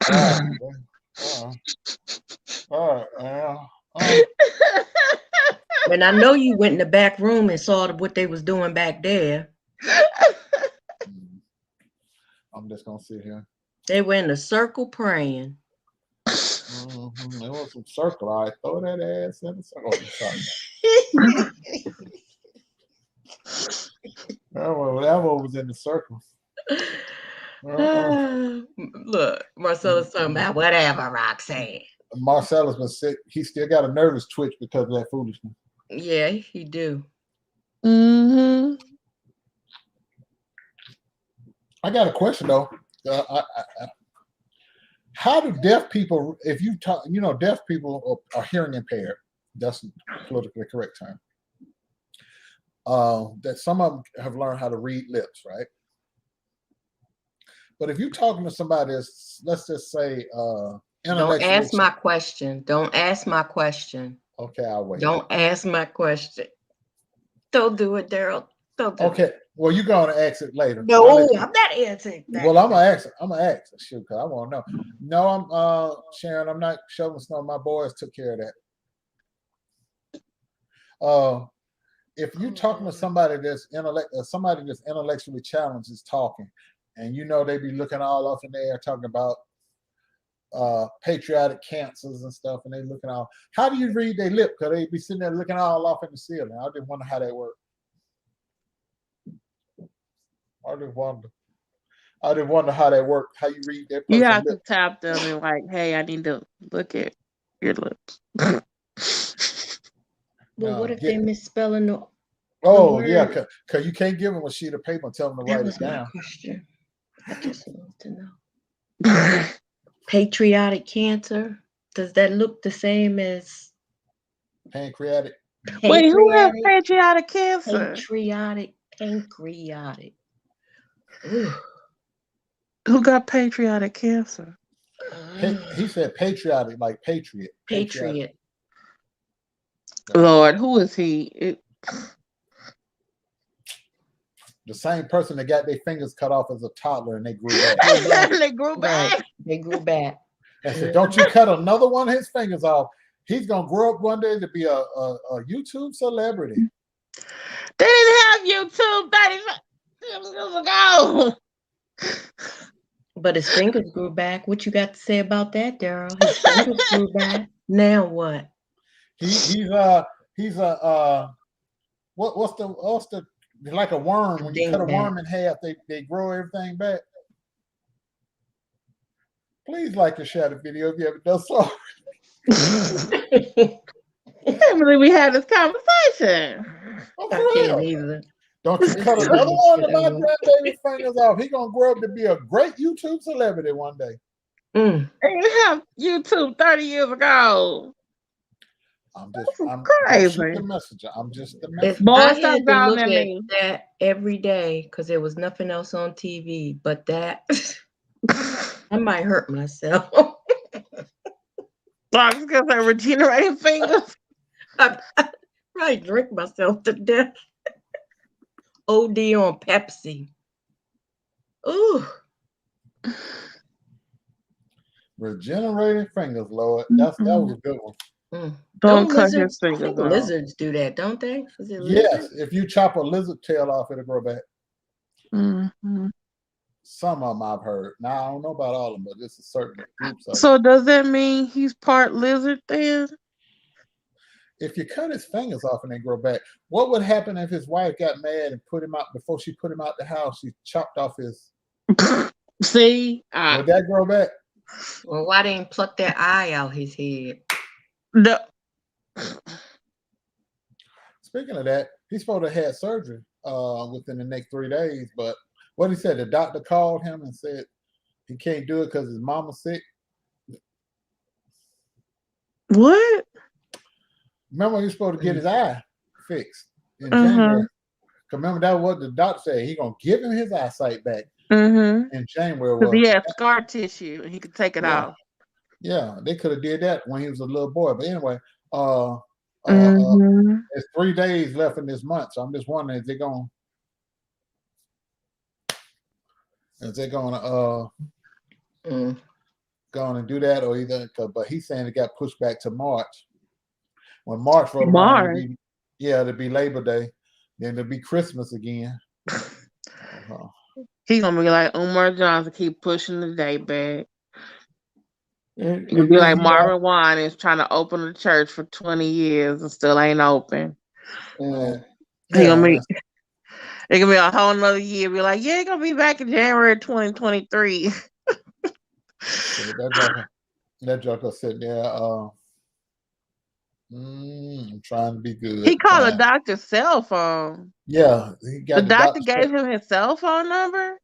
And I know you went in the back room and saw what they was doing back there. I'm just gonna sit here. They were in a circle praying. There was some circle. I throw that ass in the circle. That one was in the circle. Look, Marcella's talking about whatever, Roxanne. Marcella's been sick. He still got a nervous twitch because of that foolishness. Yeah, he do. Mm-hmm. I got a question though. How do deaf people, if you talk, deaf people are hearing impaired. That's the politically correct term. That some of them have learned how to read lips, right? But if you're talking to somebody that's, let's just say, don't ask my question. Don't ask my question. Okay, I'll wait. Don't ask my question. Don't do it, Darryl. Don't do it. Okay. Well, you're going to ask it later. No, I'm not answering that. Well, I'm going to ask it. I'm going to ask it. Shoot, because I want to know. No, I'm Sharon, I'm not shoveling snow. My boys took care of that. If you're talking to somebody that's intellectually challenged is talking, and they be looking all off in the air talking about patriotic cancers and stuff, and they looking all, how do you read their lip? Because they be sitting there looking all off in the ceiling. I just wonder how that works. I just wonder how that works. How you read that person. You have lip. to tap them and like, hey, I need to look at your lips. Well, what if they misspelling the word? Yeah, because you can't give them a sheet of paper and tell them to write it down. My question. I just want to know. Patriotic cancer, does that look the same as pancreatic? Wait, who has patriotic cancer? Pancreatic. Who got patriotic cancer? He said patriotic, like patriot. Patriot. Lord, who is he? the same person that got their fingers cut off as a toddler and they grew back. They grew back. Right. They grew back. And said, don't you cut another one of his fingers off. He's going to grow up one day to be a YouTube celebrity. They didn't have YouTube 35 years ago. But his fingers grew back. What you got to say about that, Darryl? His fingers grew back. Now what? What's the like a worm, when you cut a worm in half, they grow everything back. Please like and share the video if you haven't done so. I can't believe we had this conversation. I can't either. Don't you cut another one of my grandbaby's fingers off. He's gonna grow up to be a great YouTube celebrity one day. They didn't have YouTube 30 years ago. I'm crazy. just the messenger. I'm just the If messenger. I had to look at that every day because there was nothing else on TV but that, I might hurt myself. I was gonna say regenerating fingers. I probably drink myself to death. OD on Pepsi. Ooh. Regenerating fingers, Lord. That was a good one. Don't cut his fingers off. Lizards do that, don't they? Yes, if you chop a lizard tail off, it'll grow back. Some of them I've heard. Now I don't know about all of them, but it's a certain group. So does that mean he's part lizard then? If you cut his fingers off and they grow back, what would happen if his wife got mad and put him out before she put him out the house? She chopped off his. See, would that grow back? Well, why didn't pluck that eye out his head? No. Speaking of that, he's supposed to have had surgery within the next 3 days, but what he said, the doctor called him and said he can't do it because his mama's sick. What? Remember, he was supposed to get his eye fixed in January. Remember, that was what the doctor said. He's going to give him his eyesight back in January. Because he had scar tissue and he could take it off. Yeah, they could have did that when he was a little boy. But anyway, there's 3 days left in this month. So I'm just wondering if they're going to go on and do that, or either. But he's saying it got pushed back to March. When March rolled around, it'll be Labor Day, then it'll be Christmas again. He's gonna be like Umar Johnson, keep pushing the day back. He'll be like Marvin Wine is trying to open a church for 20 years and still ain't open. It gonna be a whole nother year. Be like, it's gonna be back in January 2023. That joker sitting there. I'm trying to be good. He called the doctor's cell phone. Yeah, he got the doctor gave him his cell phone number.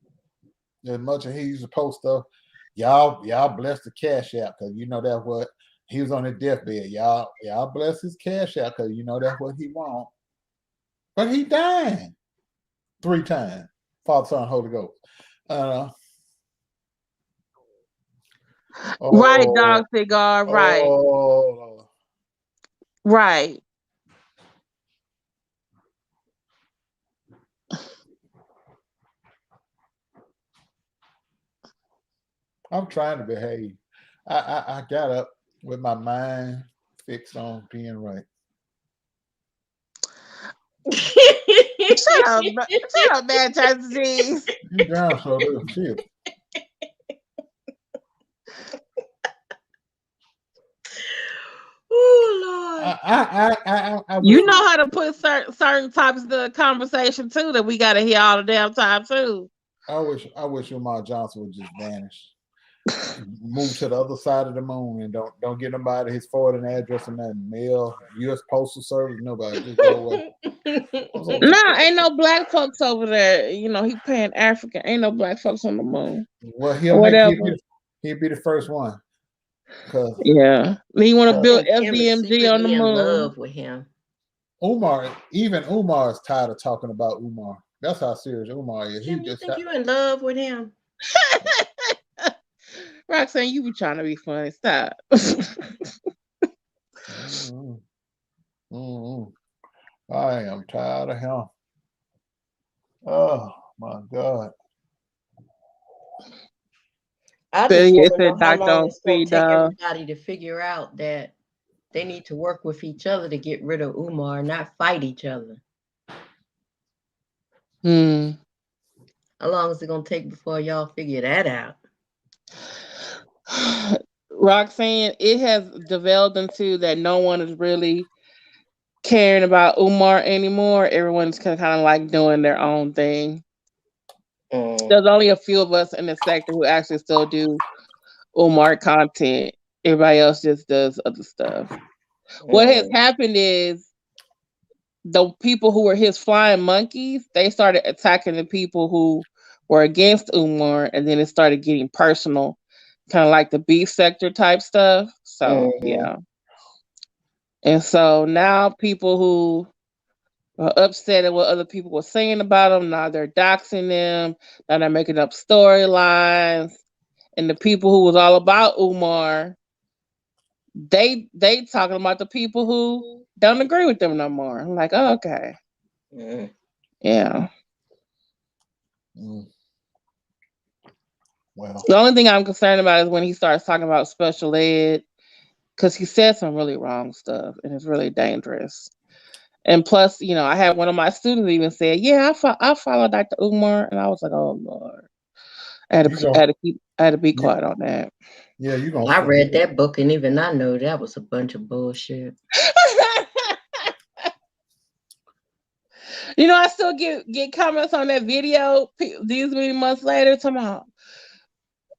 As much as he used to post stuff, y'all bless the Cash App because you know that's what he was on his deathbed. Y'all bless his Cash App because you know that's what he want. But he died 3 times. Father, Son, Holy Ghost. Right, dog cigar. Right. Right. I'm trying to behave. I got up with my mind fixed on being right. Shut up, man, Disease. You down so little shit. Oh Lord! You know how to put certain topics in the conversation too that we got to hear all the damn time too. I wish Umar Johnson would just vanish, move to the other side of the moon, and don't get nobody his forwarding address or nothing. Mail, U.S. Postal Service, nobody. Just go away. No, ain't no black folks over there. You know he paying African. Ain't no black folks on the moon. Well, he'll be the first one. Yeah, he want to build FDMG on the moon. In love with him. Umar is tired of talking about Umar. That's how serious Umar is. You think you in love with him? Roxanne, you be trying to be funny. Stop. I am tired of him. Oh my God. I Better just get want to that know how doctor long on it's going speed to take dial. everybody to figure out that they need to work with each other to get rid of Umar, not fight each other. Hmm. How long is it going to take before y'all figure that out? Roxanne, it has developed into that no one is really caring about Umar anymore. Everyone's kind of like doing their own thing. There's only a few of us in the sector who actually still do Umar content. Everybody else just does other stuff. What has happened is the people who were his flying monkeys, they started attacking the people who were against Umar, and then it started getting personal, kind of like the B sector type stuff. So yeah. And so now people who are upset at what other people were saying about them, now they're doxing them, now they're making up storylines. And the people who was all about Umar, they talking about the people who don't agree with them no more. I'm like, oh, okay. Yeah. Well, the only thing I'm concerned about is when he starts talking about special ed, because he said some really wrong stuff and it's really dangerous. And plus, I had one of my students even said, "Yeah, I follow Dr. Umar," and I was like, "Oh Lord," I had to be quiet on that. Yeah, you gonna. I read that book, and even I know that was a bunch of bullshit. I still get comments on that video these many months later, talking about,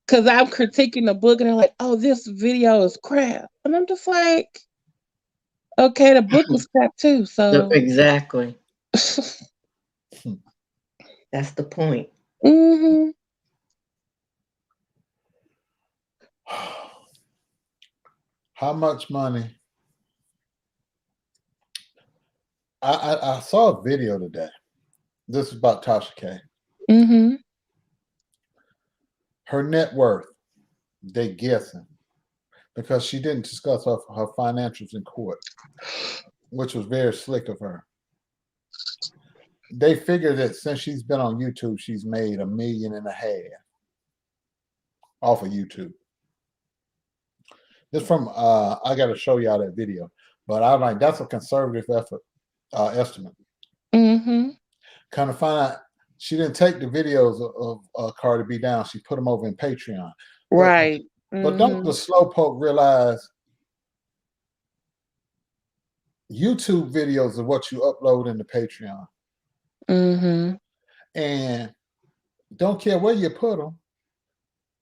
because I'm critiquing the book, and they're like, "Oh, this video is crap," and I'm just like, "Okay, the book was crap too." So exactly. That's the point. Mm-hmm. How much money? I saw a video today. This is about Tasha K. Mm-hmm. Her net worth, they guessing, because she didn't discuss her financials in court, which was very slick of her. They figure that since she's been on YouTube, she's made $1.5 million off of YouTube. This from I got to show y'all that video, but I'm like, that's a conservative estimate. Mm-hmm. Kind of find out she didn't take the videos of Cardi B down. She put them over in Patreon. Right. But don't the slowpoke realize YouTube videos are what you upload into Patreon? Mm-hmm. And don't care where you put them,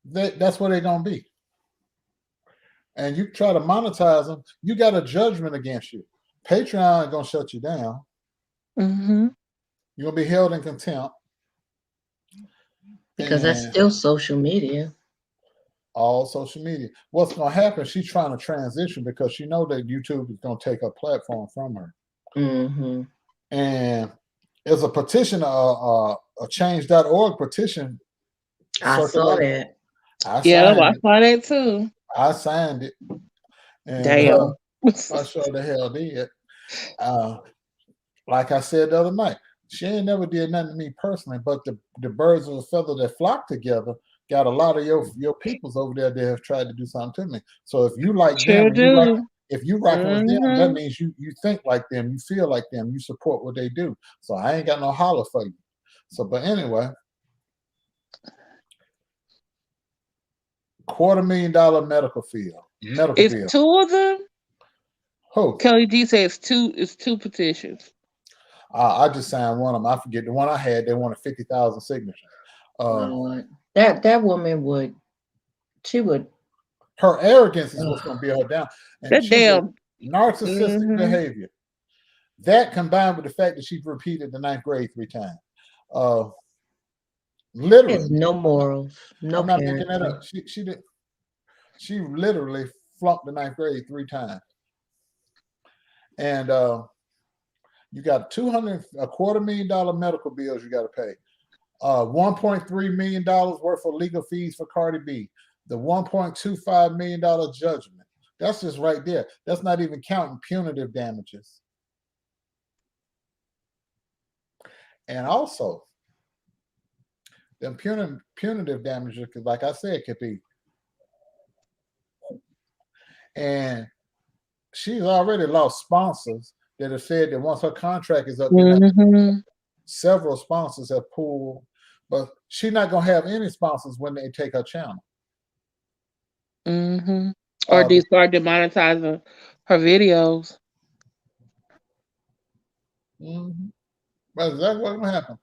that's where they're going to be. And you try to monetize them, you got a judgment against you. Patreon is going to shut you down. Mm-hmm. You're going to be held in contempt. Because that's still social media. All social media. What's going to happen, she's trying to transition because she knows that YouTube is going to take her platform from her. Mm-hmm. And there's a petition, a change.org petition. I saw that. I saw that too. I signed it. And damn. I sure the hell did. Like I said the other night, she ain't never did nothing to me personally, but the birds of a feather that flock together got a lot of your peoples over there that have tried to do something to me. So if you like them, if you rocking with them, that means you think like them, you feel like them, you support what they do. So I ain't got no holler for you. So, but anyway, $250,000 medical bill. It's two of them. Who? Kelly D says it's two petitions. I just signed one of them. I forget the one I had. They wanted 50,000 signatures. That woman she would. Her arrogance is what's going to bear her down. And that damn narcissistic behavior. That combined with the fact that she's repeated the 9th grade 3 times. Literally. There's no morals. No. I'm not making that up. She did. She literally flunked the 9th grade 3 times. And you got $250,000 medical bills you got to pay. $1.3 million worth of legal fees for Cardi B. The $1.25 million judgment. That's just right there. That's not even counting punitive damages. And also, Then punitive damages, because like I said, could be. And she's already lost sponsors that have said that once her contract is up, several sponsors have pulled, but she's not gonna have any sponsors when they take her channel. Or they start demonetizing her videos. That's exactly what's gonna happen.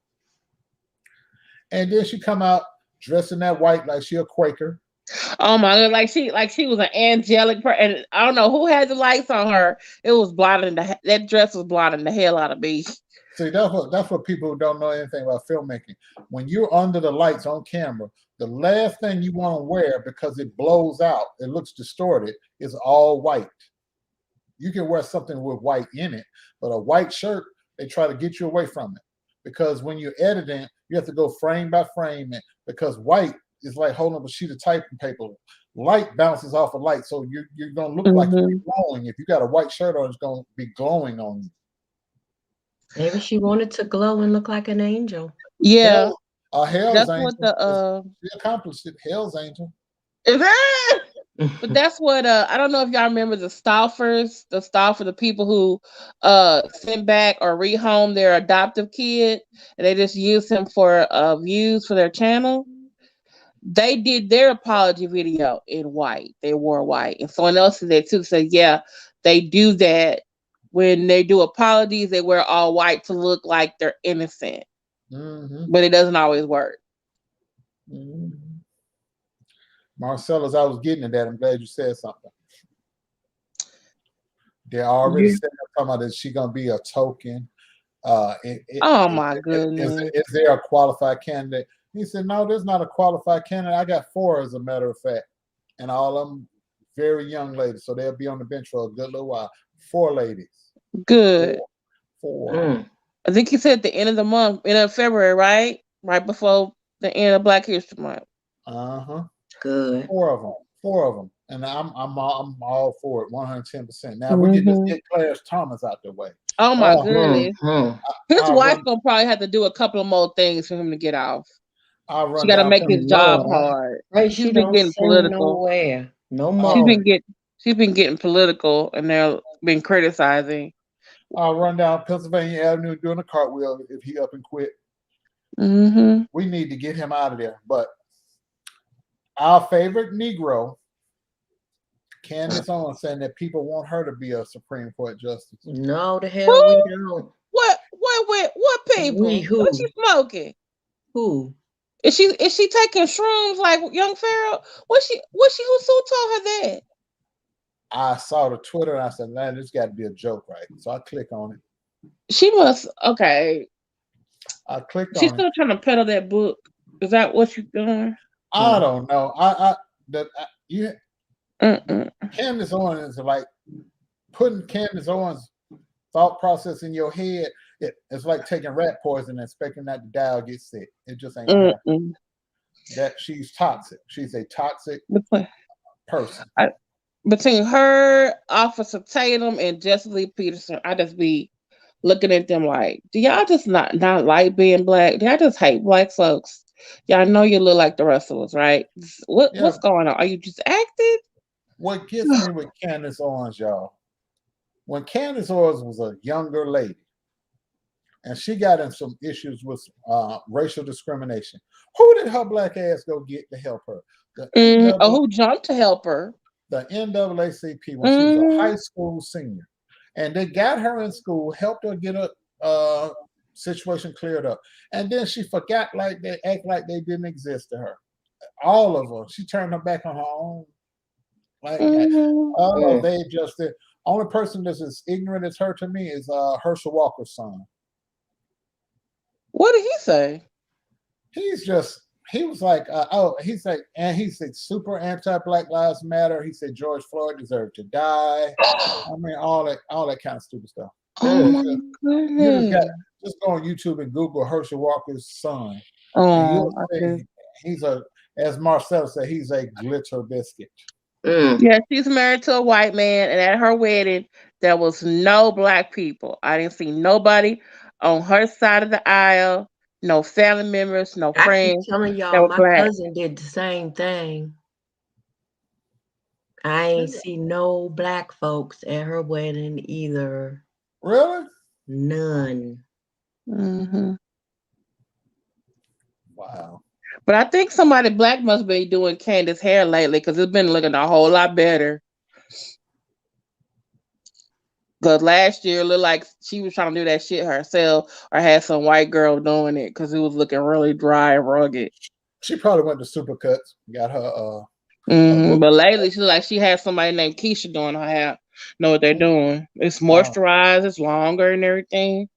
And then she come out dressed in that white like she a Quaker. Oh my God! Like she was an angelic person. And I don't know who had the lights on her. It was blinding. That dress was blinding the hell out of me. See, that's what people who don't know anything about filmmaking. When you're under the lights on camera, the last thing you want to wear, because it blows out, it looks distorted, is all white. You can wear something with white in it, but a white shirt, they try to get you away from it. Because when you're editing, you have to go frame by frame, because white is like holding up a sheet of typing paper. Light bounces off of light, so you're going to look like you're glowing. If you got a white shirt on, it's going to be glowing on you. Maybe she wanted to glow and look like an angel. Yeah. Hell's that's Angel. What she accomplished it. Hell's Angel. Is that? But that's what I don't know if y'all remember the Stalfers, the stall for the people who sent back or rehome their adoptive kid, and they just used him for views for their channel. They did their apology video in white. They wore white, and someone else in there too said, "Yeah, they do that when they do apologies. They wear all white to look like they're innocent, but it doesn't always work." Marcellus, I was getting at that. I'm glad you said something. They're already talking about that she's gonna be a token. Oh my goodness! Is there a qualified candidate? He said, "No, there's not a qualified candidate. I got 4, as a matter of fact, and all of them very young ladies, so they'll be on the bench for a good little while. 4 ladies. Good. 4. I think he said at the end of the month, end of February, right? Right before the end of Black History Month. Good. 4 of them, and I'm all for it, 110%. Now we can just get Clarence Thomas out the way. Oh my goodness! His wife gonna probably have to do a couple of more things for him to get off. She got to make his job hard. Right, she's been getting political. Nowhere. No more. She's been getting political, and they're been criticizing. I'll run down Pennsylvania Avenue doing a cartwheel if he up and quit. We need to get him out of there. But our favorite Negro, Candace Owens, saying that people want her to be a Supreme Court justice. No, the hell we don't. What people? Who is she smoking? Who? Is she taking shrooms like Young Pharaoh? Who told her that? I saw the Twitter and I said, man, this got to be a joke, right? So I click on it. She must, okay. I clicked She's on still trying to peddle that book. Is that what you're doing? I don't know. Candace Owens is like putting Candace Owens' thought process in your head. It's like taking rat poison and expecting that the dial gets sick. It just ain't happening. That she's toxic. She's a toxic person. Between her, Officer Tatum, and Jesse Lee Peterson, I just be looking at them like, do y'all just not like being black? Do y'all just hate black folks? Y'all know you look like the rest of us, right? What's going on? Are you just acting? What gets me with Candace Owens, y'all, when Candace Owens was a younger lady, and she got in some issues with racial discrimination, who did her black ass go get to help her? Who jumped to help her? The NAACP when she was a high school senior. And they got her in school, helped her get a situation cleared up. And then she forgot, like they act like they didn't exist to her. All of them. She turned her back on her own. Like they just did. Only person that's as ignorant as her to me is Herschel Walker's son. What did he say? He was like, he's like super anti-Black Lives Matter. He said George Floyd deserved to die. I mean, all that kind of stupid stuff. Oh my goodness. Just go on YouTube and Google Herschel Walker's son. He's as Marcel said, he's a glitter biscuit. Yeah, she's married to a white man, and at her wedding, there was no black people. I didn't see nobody on her side of the aisle, no family members, no I keep friends telling that y'all, were my black. cousin did the same thing. I ain't see no black folks at her wedding either. Really? None. Mm-hmm. Wow. But I think somebody black must be doing Candace's hair lately because it's been looking a whole lot better. Because last year it looked like she was trying to do that shit herself or had some white girl doing it because it was looking really dry and rugged. She probably went to Supercuts, got her But lately she like she had somebody named Keisha doing her hair. Know what they're doing. It's moisturized, it's longer and everything.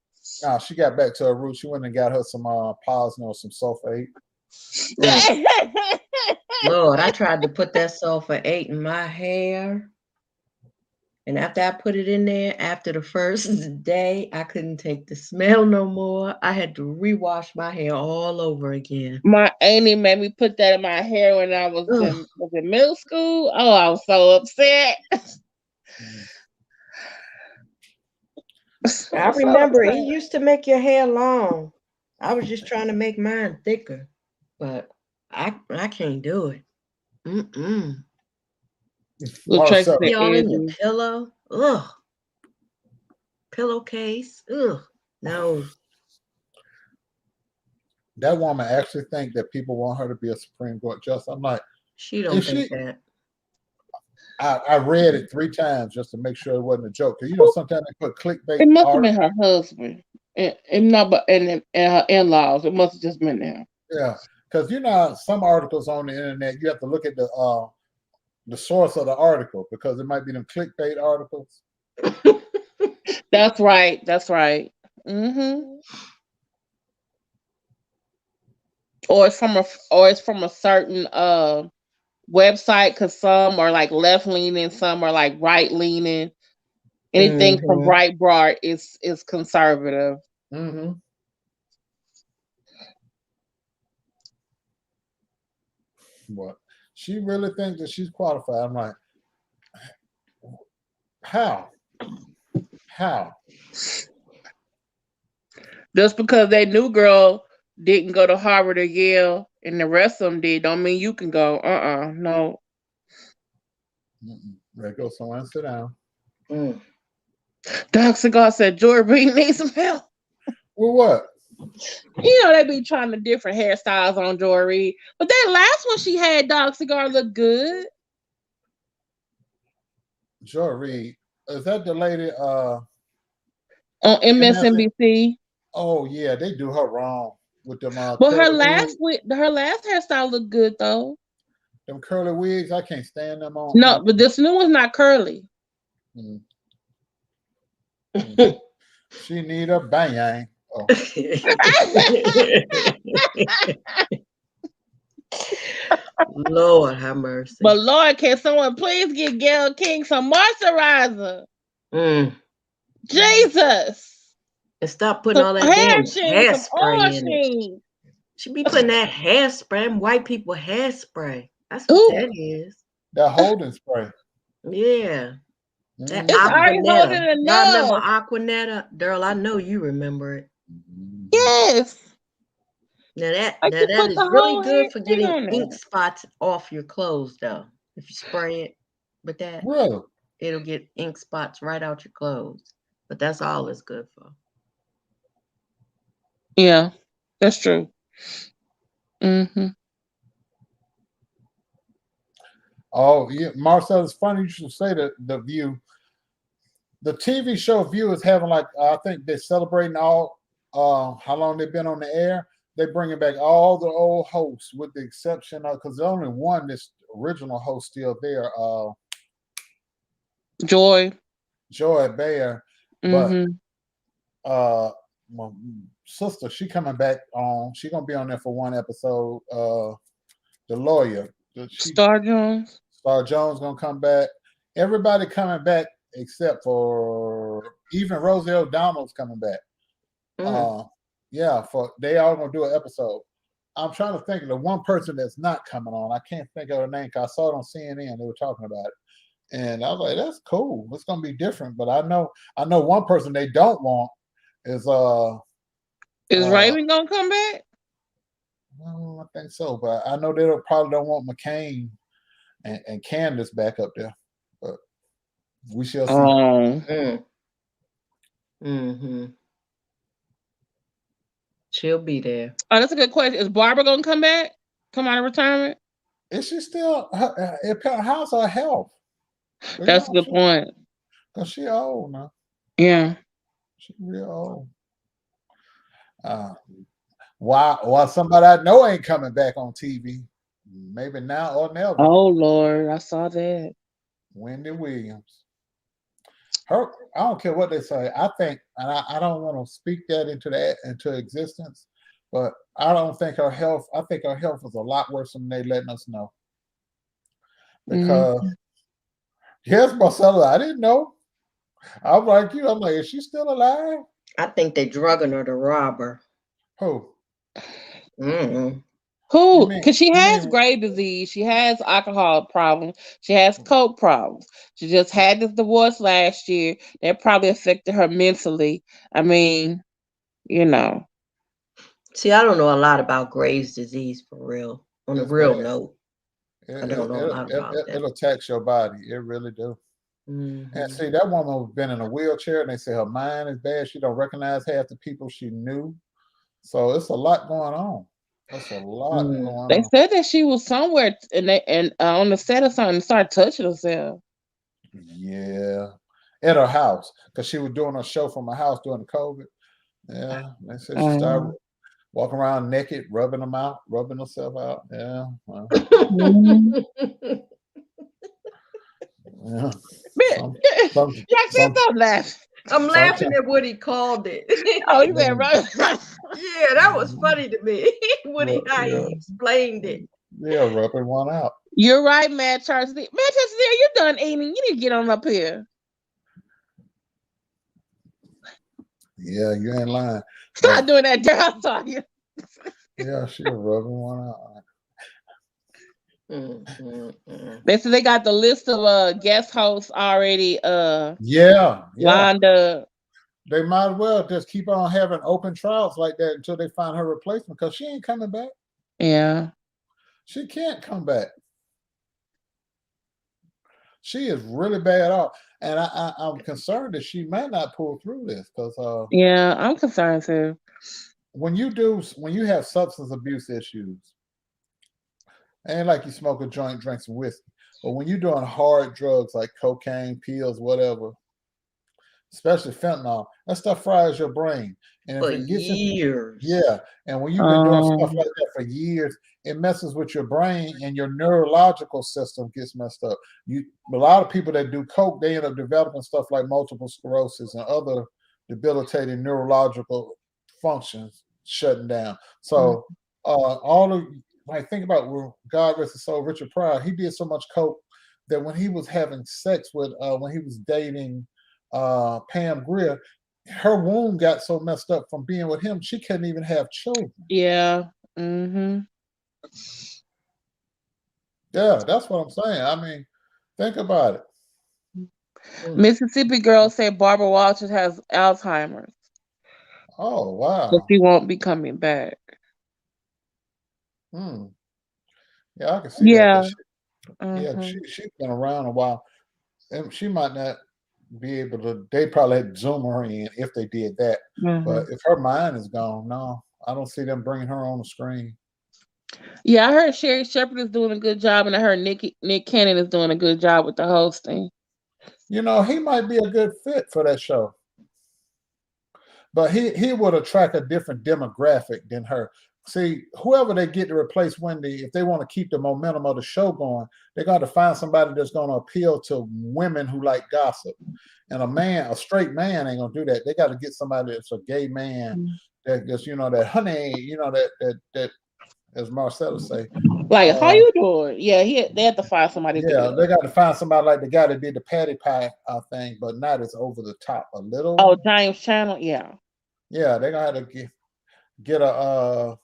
No, she got back to her roots. She went and got her some Posner, some sulfate. Lord, I tried to put that sulfate in my hair. And after I put it in there, after the first day, I couldn't take the smell no more. I had to rewash my hair all over again. My auntie made me put that in my hair when I was in middle school. Oh, I was so upset. I remember it used to make your hair long. I was just trying to make mine thicker, but I can't do it. Y'all in your pillow? Ugh. Pillowcase? Ugh. No. That woman actually think that people want her to be a Supreme Court justice. I'm like, she don't think that. I read it 3 times just to make sure it wasn't a joke. Because sometimes they put clickbait. It must have been her husband, and not but and her in-laws. It must have just been them. Yeah, because some articles on the internet you have to look at the source of the article because it might be them clickbait articles. That's right. That's right. Mm-hmm. Or it's from a certain website because some are like left leaning, some are like right leaning. Anything from Breitbart is conservative. Mm-hmm. What? She really thinks that she's qualified. I'm like, how? Just because that new girl didn't go to Harvard or Yale and the rest of them did, don't mean you can go. No. There go someone, sit down. Doc Cigar said Joy Reid needs some help. Well, what? They be trying the different hairstyles on Joy Reid. But that last one she had, Doc Cigar, looked good. Joy Reid. Is that the lady on MSNBC? Oh yeah, they do her wrong with them. But her last hairstyle looked good though. Them curly wigs, I can't stand them on. No, but this new one's not curly. She need a bang. Oh. Lord have mercy. But Lord, can someone please get Gayle King some moisturizer? Jesus. And stop putting all that hairspray in it. She be putting that hairspray, white people hairspray. That's what that is. That holding spray. Yeah. That it's already holding enough. Y'all remember Aquanetta? Darryl, I know you remember it. Yes. Now that is really good for getting ink spots off your clothes, though. If you spray it with that, it'll get ink spots right out your clothes. But that's all it's good for. Yeah, that's true. Oh, yeah, Marcel, it's funny you should say that the View. The TV show View is having I think they're celebrating all how long they've been on the air. They're bringing back all the old hosts with the exception of because there's only one this original host still there. Joy Bayer, but my sister, she coming back on. She gonna be on there for one episode. The lawyer, Star Jones gonna come back. Everybody coming back except for even Rosie O'Donnell's coming back. They all gonna do an episode. I'm trying to think of the one person that's not coming on. I can't think of her name because I saw it on CNN. They were talking about it. And I was like, that's cool. It's gonna be different. But I know one person they don't want is Is Raven gonna come back? I think so, but I know they probably don't want McCain and Candace back up there. But we shall see. She'll be there. Oh, that's a good question. Is Barbara gonna come back? Come out of retirement? Is she still? How's her health? That's a good point. Cause she old now. Yeah, she real old. Why somebody I know ain't coming back on TV? Maybe now or never. Oh Lord, I saw that. Wendy Williams. I don't care what they say. I think, and I don't want to speak that into existence, but I don't think her health. I think her health is a lot worse than they letting us know. Because yes, Marcella, I didn't know. I'm like you. I'm like, is she still alive? I think they drugging her to rob her. Who? Who? Because she has Graves' disease. She has alcohol problems. She has coke problems. She just had this divorce last year. That probably affected her mentally. I mean, you know. See, I don't know a lot about Graves' disease for real. On a real note, I don't know a lot about that. It attacks your body. It really do. And see, that woman was been in a wheelchair, and they say her mind is bad. She don't recognize half the people she knew. So it's a lot going on. That's a lot going on. They said that she was somewhere and on the set or something and started touching herself. Yeah, at her house because she was doing a show from her house during the COVID. Yeah, they said she started walking around naked, rubbing herself out. Yeah. Well. Yeah. Stop laughing. I'm laughing at what he called it. Oh, you said right. Yeah, that was funny to me. How he explained it. Yeah, rubbing one out. You're right, Matt Charles. Matt Charles, you're done eating. You need to get on up here. Yeah, you ain't lying. Stop doing that, Darryl. I saw you. Yeah, she was rubbing one out. They said they got the list of guest hosts already lined up. They might as well just keep on having open trials like that until they find her replacement because she ain't coming back. Yeah. She can't come back. She is really bad off. And I'm concerned that she might not pull through this because yeah, I'm concerned too. When you have substance abuse issues, ain't like you smoke a joint, drink some whiskey. But when you're doing hard drugs like cocaine, pills, whatever, especially fentanyl, that stuff fries your brain. And for years. And when you've been doing stuff like that for years, it messes with your brain and your neurological system gets messed up. A lot of people that do coke, they end up developing stuff like multiple sclerosis and other debilitating neurological functions shutting down. So think about where God rest his soul, Richard Pryor, he did so much coke that when he was having sex with when he was dating Pam Grier, her womb got so messed up from being with him, she couldn't even have children. Yeah. Yeah, that's what I'm saying. I mean, think about it. Mississippi girl said Barbara Walters has Alzheimer's. Oh, wow. So she won't be coming back. Yeah, I can see that. She's been around a while. And she might not be able to, they probably had Zoom her in if they did that. But if her mind is gone, no, I don't see them bringing her on the screen. Yeah, I heard Sherry Shepherd is doing a good job, and I heard Nick Cannon is doing a good job with the hosting. You know, he might be a good fit for that show. But he would attract a different demographic than her. See, whoever they get to replace Wendy, if they want to keep the momentum of the show going, they got to find somebody that's going to appeal to women who like gossip. And a straight man ain't going to do that. They got to get somebody that's a gay man that just, that honey, that as Marcella say. Like, how you doing? Yeah, they have to find somebody. Yeah, they got to find somebody like the guy that did the Patty Pie thing, but not as over the top. A little. Oh, James Channel, yeah. Yeah, they got to get a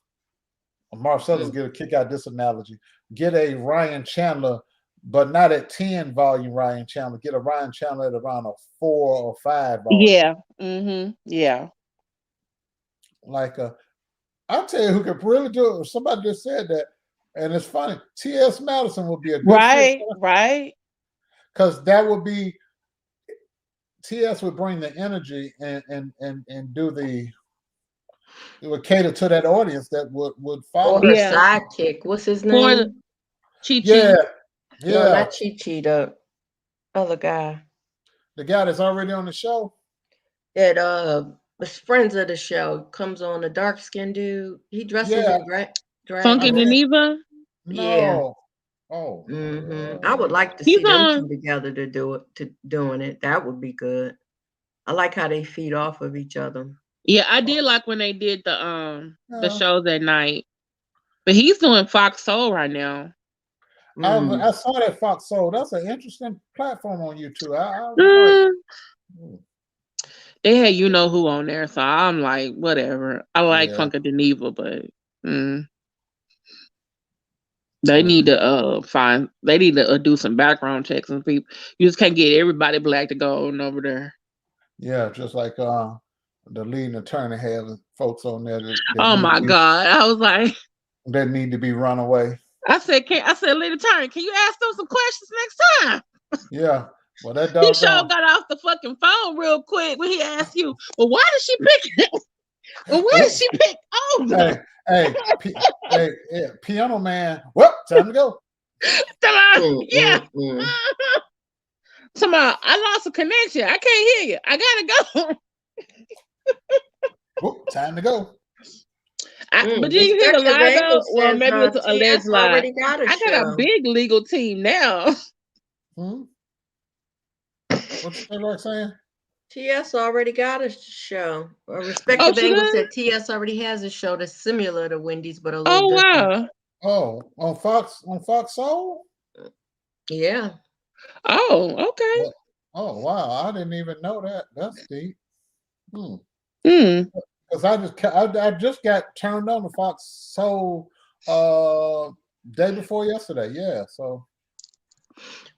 Marcella's get a kick out this analogy. Get a Ryan Chandler, but not at 10 volume Ryan Chandler. Get a Ryan Chandler at around a 4 or 5 volume. Yeah. Yeah. Like I'll tell you who could really do it. Somebody just said that, and it's funny. T.S. Madison would be a good right, because that would be T.S. would bring the energy and do the. It would cater to that audience that would follow. Or her sidekick. What's his name? Chi-Chi. Yeah. No, not Chi-Chi. The other guy. The guy that's already on the show. That was friends of the show. Comes on, the dark skinned dude. He dresses in drag. Funky Geneva? No. Yeah. Oh. I would like to see them two together doing it. That would be good. I like how they feed off of each other. Yeah, I did like when they did the show that night. But he's doing Fox Soul right now. I saw that Fox Soul. That's an interesting platform on YouTube. They had You Know Who on there, so I'm like, whatever. I like Funky Geneva, but they need to do some background checks and people. You just can't get everybody black to go on over there. Yeah, just like the leading attorney had folks on there. Oh my God. I was like, that need to be run away. I said, leading attorney, can you ask them some questions next time? Yeah. Well, that he sure got off the fucking phone real quick when he asked you, well, why did she pick it? Well, why did she pick over? Hey, Piano Man. Well, time to go. Tomorrow, I lost a connection. I can't hear you. I gotta go. Time to go. But did you hear the lie though? Well, maybe it was an alleged lie. I got a big legal team now. What's that saying? TS already got a show. A respective angle said TS already has a show that's similar to Wendy's, but a little different. Oh, on Fox Soul? Yeah. Oh, okay. Oh, wow. I didn't even know that. That's deep. Because I just got turned on to Fox Soul day before yesterday. Yeah, so.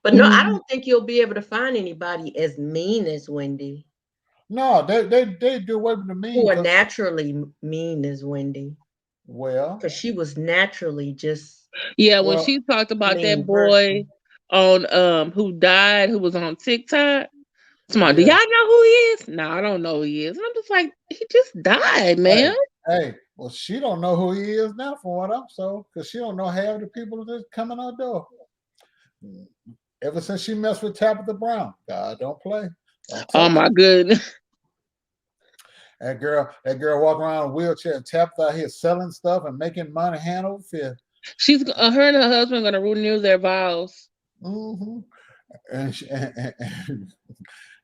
But no, I don't think you'll be able to find anybody as mean as Wendy. No, they do away with the mean. Who are naturally mean as Wendy. Well, because she was naturally just. Yeah, when she talked about that boy on who died, who was on TikTok. Do y'all know who he is? No, I don't know who he is. And I'm just like, he just died, man. Hey, well, she don't know who he is now, for what I'm so, because she don't know half the people that's coming out door. Ever since she messed with Tabitha Brown, God don't play. Oh my goodness. That girl walking around in a wheelchair and Tabitha out here selling stuff and making money hand over fist. She's her and her husband gonna renew their vows. Mm-hmm.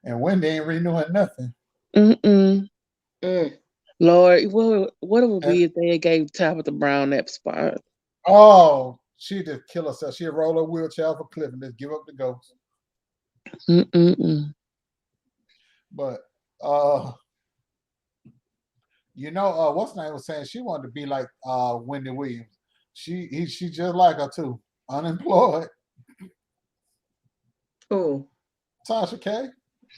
And Wendy ain't renewing nothing. Lord, what it would be if they gave Tabitha Brown that spot? Oh, she'd just kill herself. She'd roll her wheelchair off a cliff and just give up the ghost. But what's her name was saying she wanted to be like Wendy Williams. She just like her too. Unemployed. Who? Tasha K.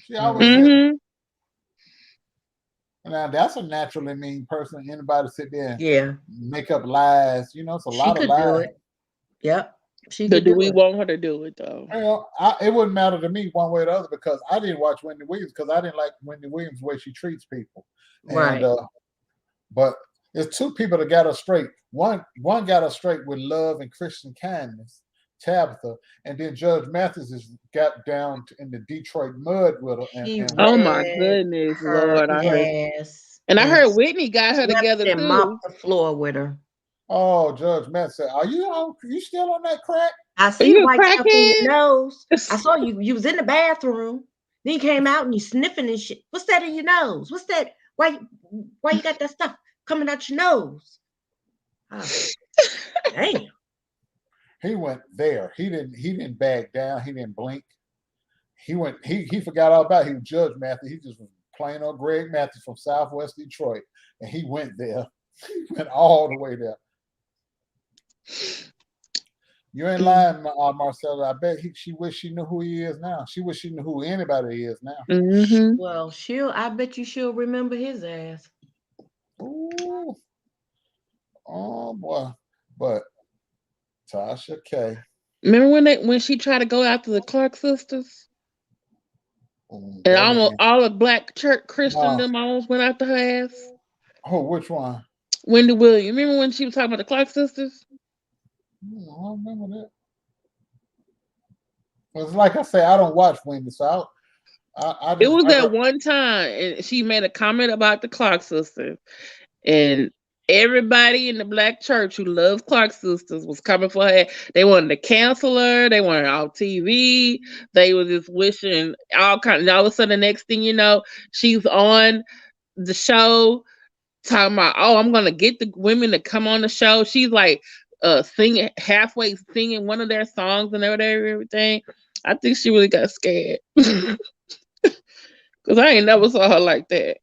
She always now that's a naturally mean person. Anybody sit there and make up lies, it's a lot of lies. Do it. Yep. Do we want her to do it though? Well, it wouldn't matter to me one way or the other because I didn't watch Wendy Williams because I didn't like Wendy Williams the way she treats people. Right. But there's two people that got her straight. One got her straight with love and Christian kindness, Tabitha, and then Judge Mathis has got down in the Detroit mud with her. Oh my goodness, Lord! I heard Whitney got her together too. Mopped the floor with her. Oh, Judge Mathis said, "Are you still on that crack? I see the white stuff in your nose. I saw you. You was in the bathroom. Then you came out and you sniffing and shit. What's that in your nose? What's that? Why you got that stuff coming out your nose?" Oh, damn. He went there. He didn't back down. He didn't blink. He forgot all about it. He was Judge Mathis. He just was plain old Greg Mathis from Southwest Detroit. And he went there. He went all the way there. You ain't lying, Marcella. I bet she wish she knew who he is now. She wish she knew who anybody is now. Well, I bet you she'll remember his ass. Ooh. Oh boy. But Tasha K. Remember when she tried to go after the Clark sisters? And all the black church Christendom almost went after her ass. Oh, which one? Wendy Williams. Remember when she was talking about the Clark sisters? I don't remember that. It's like I say, I don't watch Wendy, so it was that one time, and she made a comment about the Clark sisters, and everybody in the black church who loves Clark sisters was coming for her. They wanted to cancel her. They wanted her off TV. They were just wishing all kinds. All of a sudden, the next thing you know, she's on the show talking about, oh, I'm gonna get the women to come on the show. She's like singing, halfway singing one of their songs and everything. I think she really got scared. Because I ain't never saw her like that.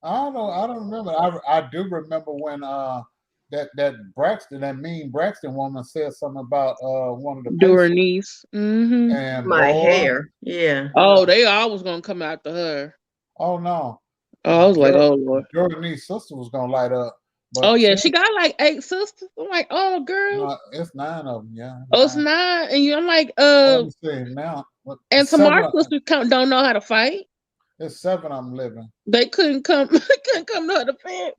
I don't remember. I do remember when that mean Braxton woman said something about one of the Dornice. And my hair. Yeah. Oh, they always gonna come after her. Oh no. Oh, I was like, oh Lord. Dornice's sister was gonna light up. But oh yeah, she got like 8 sisters. I'm like, oh girl. No, it's 9 of them, yeah. Oh, it's 9. And I'm like, let me see now. And Tamar's sisters don't know how to fight. There's 7 of them living. They couldn't come to her defense.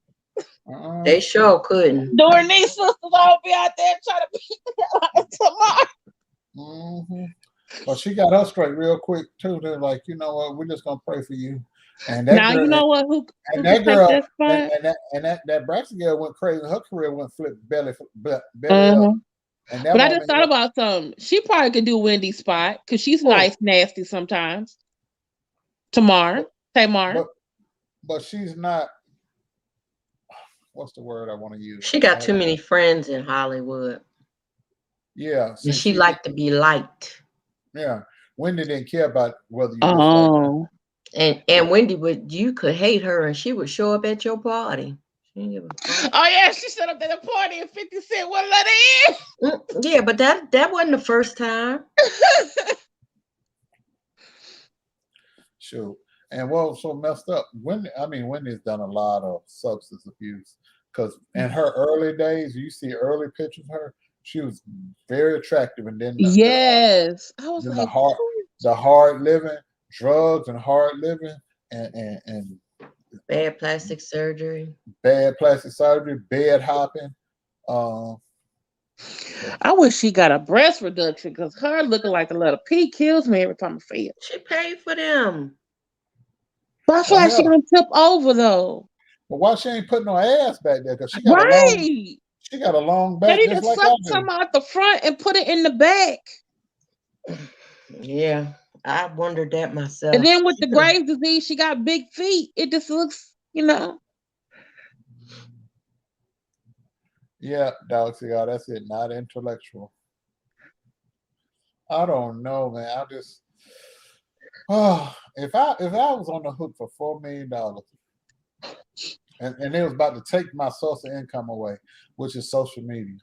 They sure couldn't. Dornice's sisters all be out there trying to beat the hell out of Tamar. Well, she got her straight real quick too. They're like, you know what, we're just gonna pray for you. And that now girl, you know what? That girl that Braxton girl went crazy. Her career went flip belly up. But I just thought about something. She probably could do Wendy's spot because she's nice, nasty sometimes. Tamar. But she's not. What's the word I want to use? She got too many friends in Hollywood. Yeah, and she liked to be liked. Yeah, Wendy didn't care about whether you. Oh. And Wendy you could hate her and she would show up at your party. Oh yeah, she showed up at a party and 50 Cent wouldn't let her in. Yeah, but that wasn't the first time. Sure. And what was so messed up? Wendy's done a lot of substance abuse because in her early days, you see early pictures of her, she was very attractive, and then I was then like, the hard living, drugs and hard living, and bad plastic surgery, bed hopping. I wish she got a breast reduction because her looking like a little pea kills me every time I see it. She paid for them. But I feel like she gonna tip over though. But why she ain't putting no ass back there? Because she got a long back. They need to suck some out the front and put it in the back. Yeah, I wondered that myself. And then with the Graves' disease, she got big feet. It just looks, Yeah, dog cigar. That's it. Not intellectual. I don't know, man. I just. If I was on the hook for $4 million, and they was about to take my source of income away, which is social media,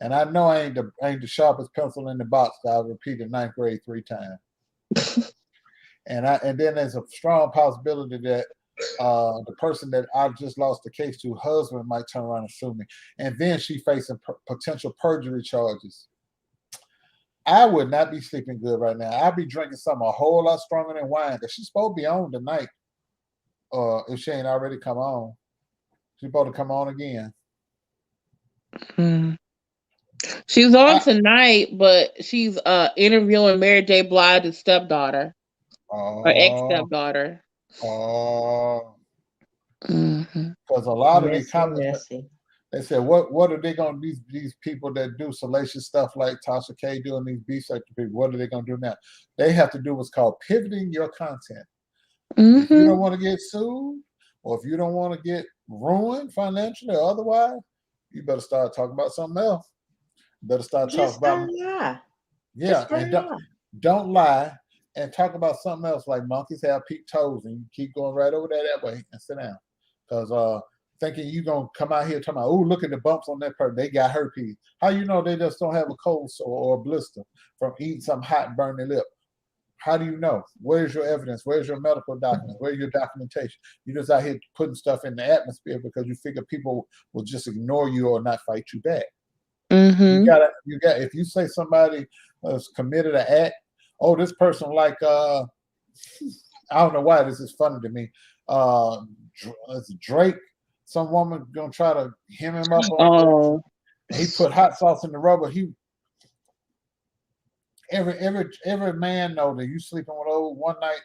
and I know I ain't the sharpest pencil in the box. I repeated 9th grade 3 times, and then there's a strong possibility that the person that I just lost the case to, husband, might turn around and sue me, and then she facing potential perjury charges. I would not be sleeping good right now. I'd be drinking something a whole lot stronger than wine because she's supposed to be on tonight. If she ain't already come on, she's supposed to come on again. She's on tonight, but she's interviewing Mary J. Blige's stepdaughter, or ex-stepdaughter. Because a lot of these comments. They said, what are they going to do? These people that do salacious stuff like Tasha K doing these B-sector people, what are they going to do now? They have to do what's called pivoting your content. If you don't want to get sued, or if you don't want to get ruined financially or otherwise, you better start talking about something else. You better start talking about. Yeah, and don't lie and talk about something else like monkeys have peaked toes, and you keep going right over there that way and sit down. Because thinking you gonna come out here talking about, oh, look at the bumps on that person, they got herpes. How you know they just don't have a cold sore or a blister from eating something hot and burn their lip? How do you know? Where's your evidence? Where's your medical documents? Where's your documentation? You're just out here putting stuff in the atmosphere because you figure people will just ignore you or not fight you back. You got. If you say somebody has committed an act, oh, this person like I don't know why this is funny to me. It's Drake. Some woman gonna try to hem him up on. He put hot sauce in the rubber. Every man know that you sleeping with old one night,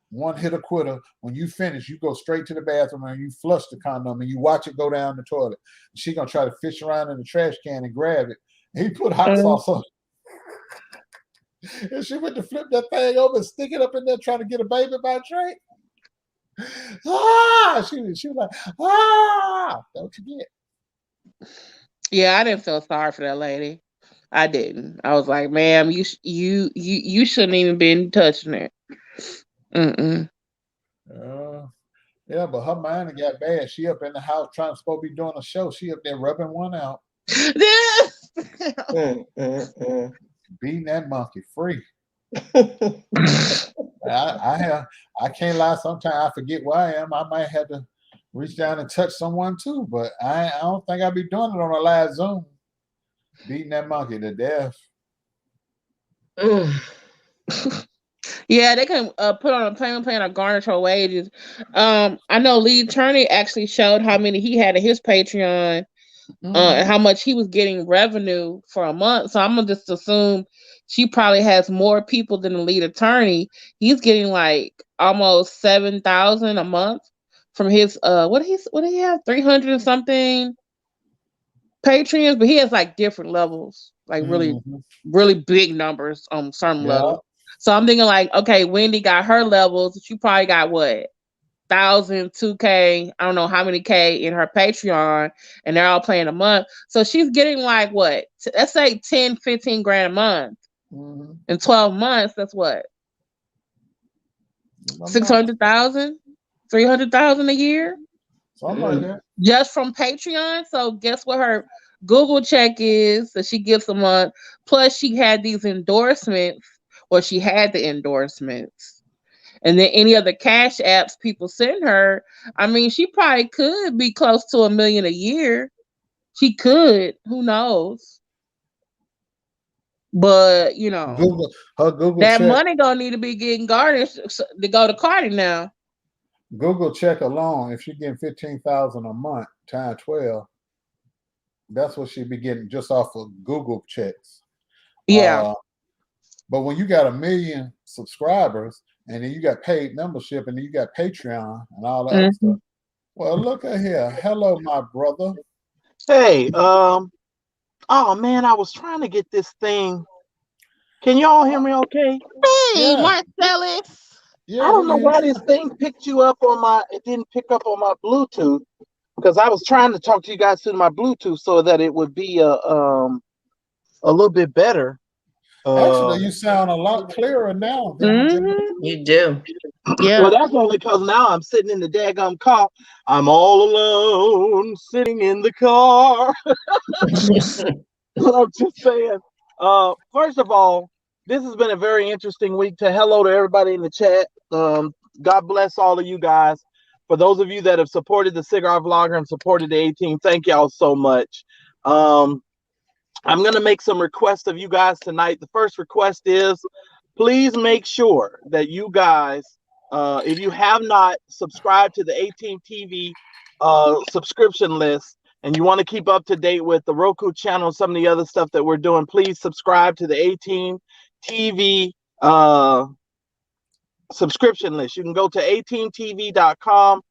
one hit a quitter. When you finish, you go straight to the bathroom and you flush the condom and you watch it go down the toilet. She gonna try to fish around in the trash can and grab it. And he put hot sauce on it. And she went to flip that thing over and stick it up in there trying to get a baby by Drake. She was like, that's what you get. Yeah, I didn't feel sorry for that lady. I didn't. I was like, ma'am, you shouldn't even been touching it. Yeah, but her mind got bad. She up in the house trying to be doing a show. She up there rubbing one out. Beating that monkey free. I can't lie. Sometimes I forget where I am. I might have to reach down and touch someone too, but I don't think I'll be doing it on a live Zoom. Beating that monkey to death. Yeah, they can put on a payment plan or garnish her wages. I know Lee Attorney actually showed how many he had in his Patreon and how much he was getting revenue for a month. So I'm gonna just assume she probably has more people than the lead attorney. He's getting like almost 7,000 a month from his what do he have 300 and something Patreons, but he has like different levels, like really big numbers on some levels. So I'm thinking like, okay, Wendy got her levels. She probably got what 1,000, 2K, I don't know how many K in her Patreon, and they're all paying a month. So she's getting like what? Let's say 10, 15 grand a month. In 12 months, that's what? 600,000, 300,000 a year. Something like that. Just from Patreon. So guess what her Google check is that she gives a month. Plus she had these endorsements, or she had the endorsements. And then any other cash apps people send her, I mean, she probably could be close to $1 million a year. She could. Who knows? But you know, Google that check, money gonna need to be getting garnished to go to Cardi now. Google check alone, if she's getting 15,000 a month times 12, that's what she'd be getting just off of Google checks. Yeah. But when you got 1 million subscribers and then you got paid membership and then you got Patreon and all that other stuff. Well, look at here. Hello, my brother. Hey, oh man, I was trying to get this thing. Can y'all hear me okay? Hey, Marcellus. Yeah, I don't know why this thing picked you up on it didn't pick up on my Bluetooth, because I was trying to talk to you guys through my Bluetooth so that it would be a little bit better. Actually, you sound a lot clearer now. You do. Yeah. Well, that's only because now I'm sitting in the daggum car. I'm all alone, sitting in the car. But I'm just saying. First of all, this has been a very interesting week. Hello to everybody in the chat. God bless all of you guys. For those of you that have supported the Cigar Vlogger and supported the 18, thank y'all so much. I'm going to make some requests of you guys tonight. The first request is, please make sure that you guys, if you have not subscribed to the 18 TV subscription list, and you want to keep up to date with the Roku channel, some of the other stuff that we're doing, please subscribe to the 18 TV subscription list. You can go to 18tv.com,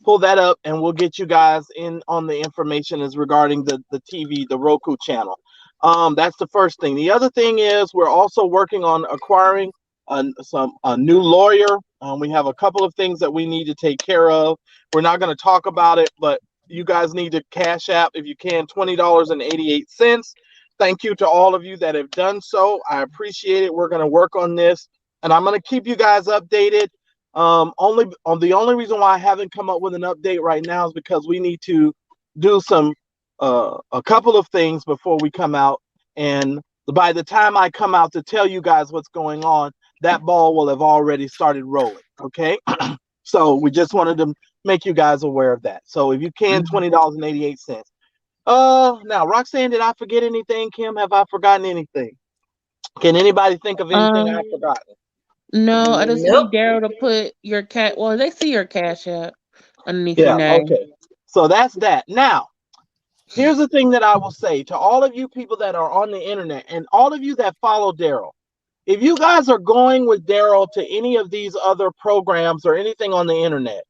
pull that up, and we'll get you guys in on the information as regarding the TV, the Roku channel. That's the first thing. The other thing is we're also working on acquiring a new lawyer. We have a couple of things that we need to take care of. We're not going to talk about it, but you guys need to Cash App, if you can, $20.88. Thank you to all of you that have done so. I appreciate it. We're going to work on this, and I'm going to keep you guys updated. The only reason why I haven't come up with an update right now is because we need to do a couple of things before we come out, and by the time I come out to tell you guys what's going on, that ball will have already started rolling. Okay. So we just wanted to make you guys aware of that. So if you can, $20.88. Now Roxanne, did I forget anything? Kim, have I forgotten anything? Can anybody think of anything I've forgotten? No, I just Nope. need Darryl to put your cat. Well, they see your cash app underneath your name. Okay. So that's that. Now, here's the thing that I will say to all of you people that are on the internet and all of you that follow Darryl. If you guys are going with Darryl to any of these other programs or anything on the internet,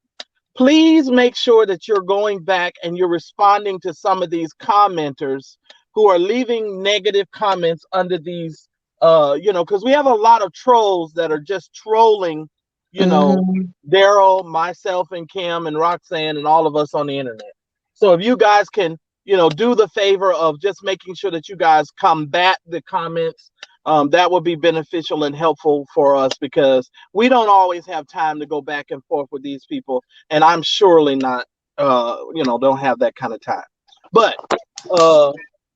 please make sure that you're going back and you're responding to some of these commenters who are leaving negative comments under these, because we have a lot of trolls that are just trolling, Darryl, myself, and Kim and Roxanne and all of us on the internet. So if you guys can, do the favor of just making sure that you guys combat the comments, that would be beneficial and helpful for us because we don't always have time to go back and forth with these people. And I'm surely not, don't have that kind of time. But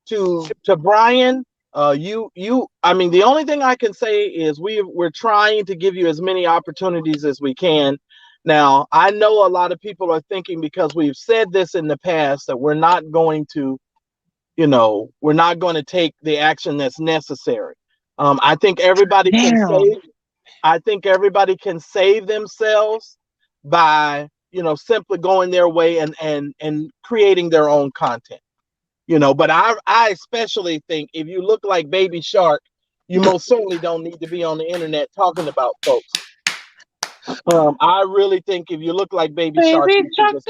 to Brian, I mean, the only thing I can say is we're trying to give you as many opportunities as we can. Now, I know a lot of people are thinking because we've said this in the past that we're not going to take the action that's necessary. I think everybody can save themselves by, simply going their way and creating their own content. But I especially think if you look like Baby Shark, you most certainly don't need to be on the internet talking about folks. I really think if you look like Baby Shark, you should just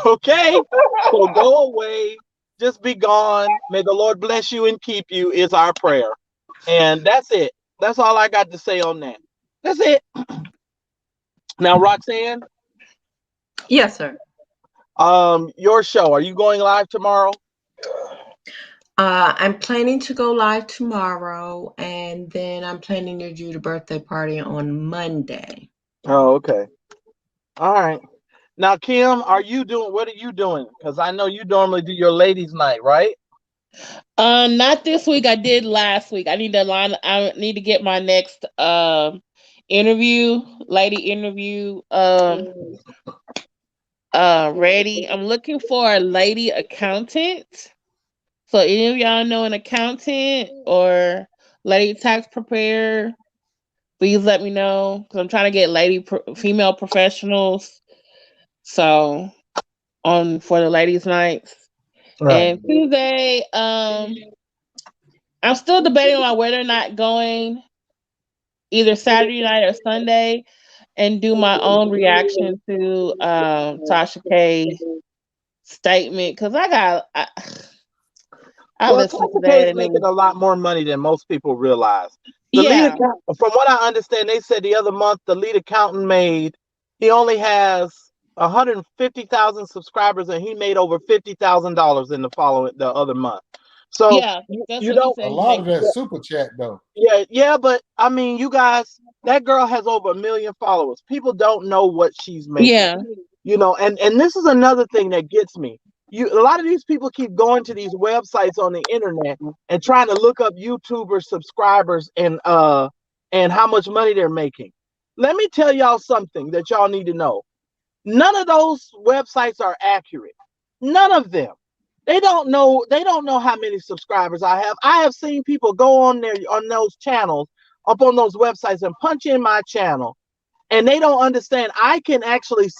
okay, so go away, just be gone. May the Lord bless you and keep you is our prayer. And that's it. That's all I got to say on that. That's it. Now, Roxanne? Yes, sir. Your show, are you going live tomorrow? I'm planning to go live tomorrow, and then I'm planning to do the birthday party on Monday. Oh, okay. All right. Now, Kim, what are you doing? Because I know you normally do your ladies' night, right? Not this week. I did last week. I need to get my next lady interview ready. I'm looking for a lady accountant. So any of y'all know an accountant or lady tax preparer, please let me know because I'm trying to get female professionals. So for the ladies' nights. Right. And Tuesday, I'm still debating on whether or not going either Saturday night or Sunday and do my own reaction to Tasha K'd statement because I listened to that. And making a lot more money than most people realize. From what I understand, they said the other month the lead accountant he only has 150,000 subscribers and he made over $50,000 in the other month. So you don't a lot of that super chat though. Yeah, but I mean, you guys, that girl has over 1 million followers. People don't know what she's making. Yeah. And this is another thing that gets me. A lot of these people keep going to these websites on the internet and trying to look up YouTuber subscribers and how much money they're making. Let me tell y'all something that y'all need to know. None of those websites are accurate. None of them. They don't know how many subscribers I have. I have seen people go on those channels, up on those websites and punch in my channel, and they don't understand. I can actually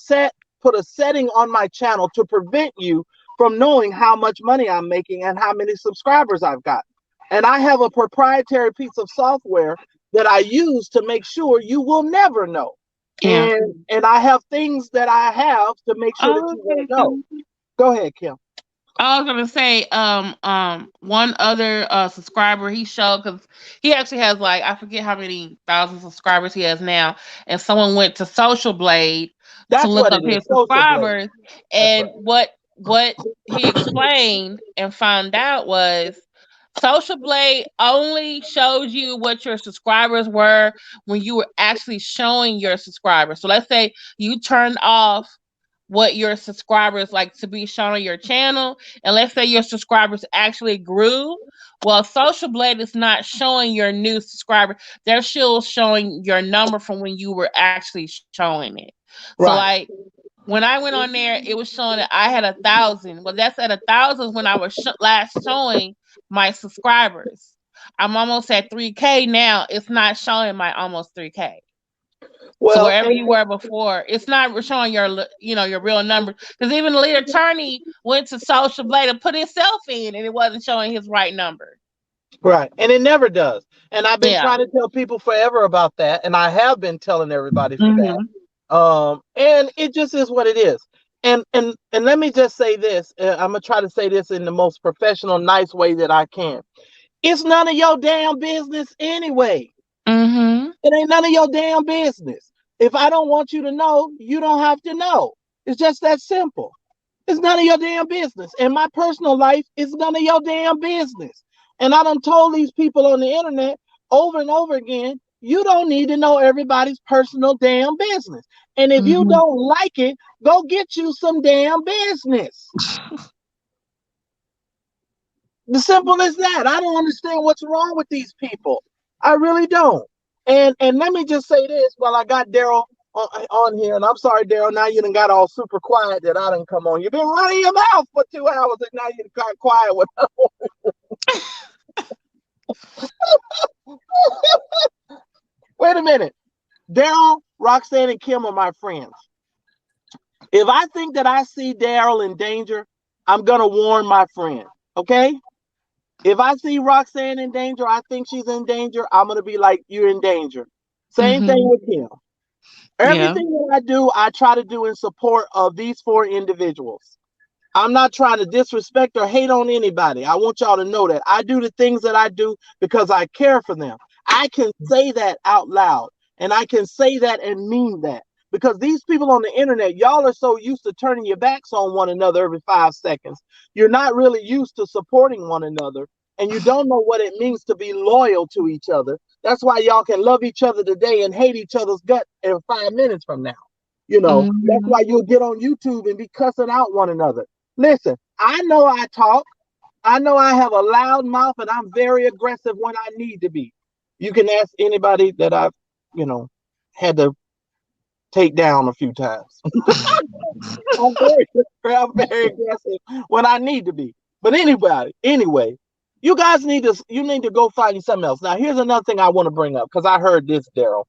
put a setting on my channel to prevent you from knowing how much money I'm making and how many subscribers I've got. And I have a proprietary piece of software that I use to make sure you will never know. Yeah. And I have things that I have to make sure that you won't know. Go ahead, Kim. I was gonna say, one other subscriber he showed because he actually has I forget how many thousand subscribers he has now, and someone went to Social Blade to look up his subscribers, and what he explained and found out was Social Blade only showed you what your subscribers were when you were actually showing your subscribers. So let's say you turned off what your subscribers like to be shown on your channel. And let's say your subscribers actually grew. Well, Social Blade is not showing your new subscriber. They're still showing your number from when you were actually showing it. So like when I went on there, it was showing that I had 1,000. Well, that's at 1,000 when I was last showing my subscribers. I'm almost at 3K now. It's not showing my almost 3K. Well, so wherever you were before, it's not showing your, your real numbers. Because even the lead attorney went to Social Blade and put himself in, and it wasn't showing his right number. Right, and it never does. And I've been trying to tell people forever about that, and I have been telling everybody for that. And it just is what it is. And let me just say this. I'm gonna try to say this in the most professional, nice way that I can. It's none of your damn business anyway. It ain't none of your damn business. If I don't want you to know, you don't have to know. It's just that simple. It's none of your damn business. And my personal life is none of your damn business. And I done told these people on the internet over and over again, you don't need to know everybody's personal damn business. And if you don't like it, go get you some damn business. The simple as that. I don't understand what's wrong with these people. I really don't. And let me just say this while I got Darryl on here, and I'm sorry, Darryl, now you done got all super quiet that I done come on. You've been running your mouth for 2 hours, and now you got quiet with Wait a minute. Darryl, Roxanne, and Kim are my friends. If I think that I see Darryl in danger, I'm going to warn my friend, okay? If I see Roxanne in danger, I think she's in danger, I'm going to be like, you're in danger. Same thing with Kim. Everything that I do, I try to do in support of these 4 individuals. I'm not trying to disrespect or hate on anybody. I want y'all to know that. I do the things that I do because I care for them. I can say that out loud, and I can say that and mean that. Because these people on the internet, y'all are so used to turning your backs on one another every 5 seconds. You're not really used to supporting one another, and you don't know what it means to be loyal to each other. That's why y'all can love each other today and hate each other's gut in 5 minutes from now. That's why you'll get on YouTube and be cussing out one another. Listen, I know I talk. I know I have a loud mouth, and I'm very aggressive when I need to be. You can ask anybody that I've, had to take down a few times. I'm very aggressive when I need to be. But anyway, you guys need to go find something else. Now, here's another thing I want to bring up, because I heard this, Darryl.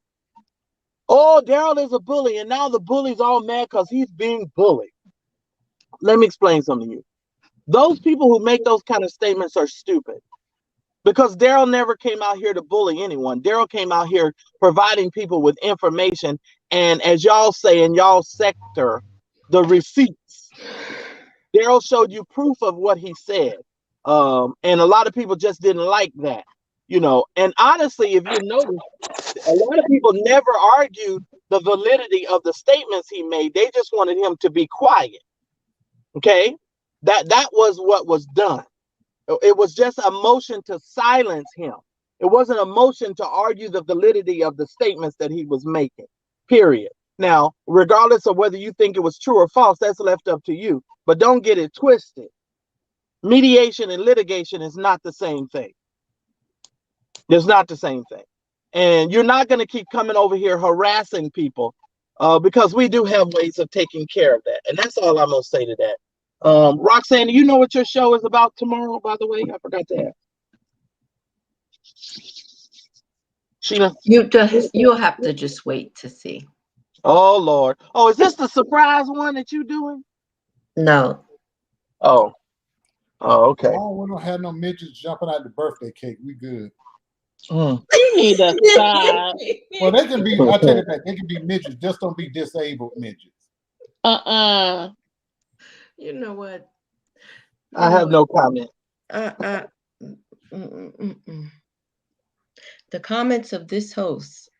Oh, Darryl is a bully, and now the bully's all mad because he's being bullied. Let me explain something to you. Those people who make those kind of statements are stupid. Because Darryl never came out here to bully anyone. Darryl came out here providing people with information, and as y'all say in y'all sector, the receipts. Darryl showed you proof of what he said. And a lot of people just didn't like that, And honestly, if you notice, a lot of people never argued the validity of the statements he made. They just wanted him to be quiet. Okay? That was what was done. It was just a motion to silence him. It wasn't a motion to argue the validity of the statements that he was making, period. Now, regardless of whether you think it was true or false, that's left up to you. But don't get it twisted. Mediation and litigation is not the same thing. It's not the same thing. And you're not going to keep coming over here harassing people because we do have ways of taking care of that. And that's all I'm going to say to that. Roxanne, do you know what your show is about tomorrow, by the way? I forgot to ask. Sheena? You'll have to just wait to see. Oh, Lord. Oh, is this the surprise one that you're doing? No. Oh, okay. Oh, we don't have no midgets jumping out the birthday cake. We good. You need to stop. Well, they can be, I'll tell you that, they can be midgets. Just don't be disabled midgets. You know what? I have no comment. The comments of this host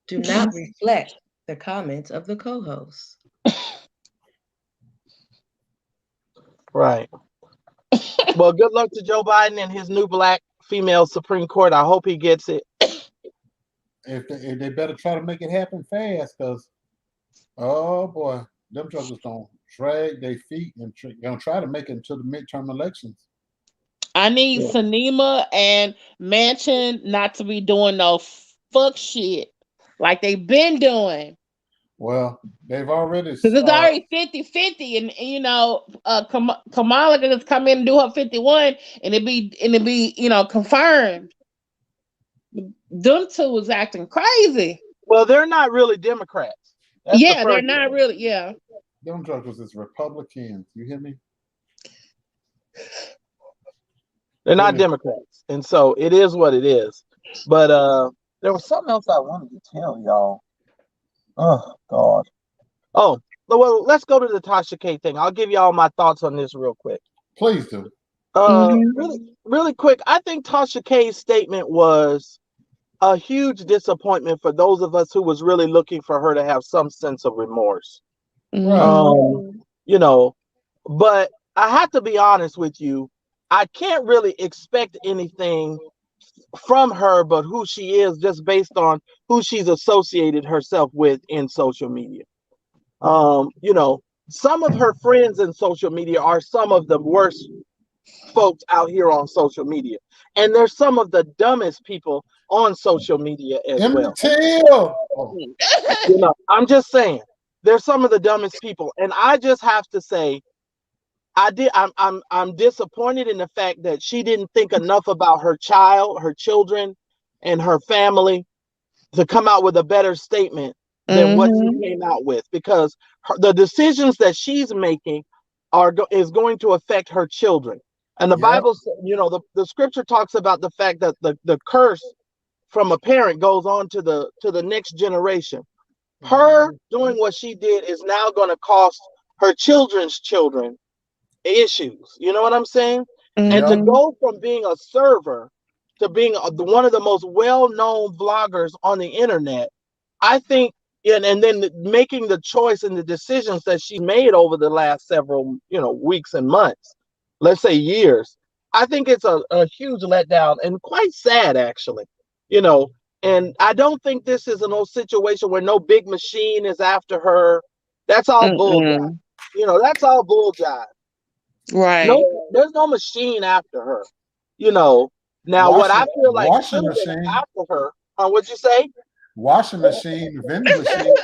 do not reflect the comments of the co-host. Right. Well, good luck to Joe Biden and his new black female Supreme Court. I hope he gets it. If they better try to make it happen fast, because, oh boy, them jokers don't drag their feet and gonna try to make it into the midterm elections. I need Sinema and Manchin not to be doing no fuck shit like they've been doing. Well, they've already because it's already 50-50, and you know, Kamala can just come in and do her 51, and it be confirmed. Them two was acting crazy. Well, they're not really Democrats. That's they're not really. Yeah, them jokers is Republicans. You hear me? They're not Democrats, and so it is what it is. But there was something else I wanted to tell y'all. Oh God. Oh, well, let's go to the Tasha K'd thing. I'll give y'all my thoughts on this real quick. Please do. Really quick. I think Tasha K'd's statement was a huge disappointment for those of us who was really looking for her to have some sense of remorse. You know, but I have to be honest with you. I can't really expect anything from her but who she is, just based on who she's associated herself with in social media. You know, some of her friends in social media are some of the worst folks out here on social media, and there's some of the dumbest people on social media as well. You know, I'm just saying, there's some of the dumbest people, and I just have to say, I'm disappointed in the fact that she didn't think enough about her children, and her family to come out with a better statement than what she came out with, because the decisions that she's making is going to affect her children. And the Bible, you know, the scripture talks about the fact that the curse from a parent goes on to the next generation. Her doing what she did is now going to cost her children's children issues. You know what I'm saying? And to go from being a server to being one of the most well-known vloggers on the internet, I think, and then making the choice and the decisions that she made over the last several, weeks and months, let's say years, I think it's a huge letdown and quite sad, actually, and I don't think this is an old situation where no big machine is after her. That's all bull jive. That's all bull jive. Right. No, there's no machine after her. Now what I feel like should have been after her. What'd you say? Washing machine, vending machine.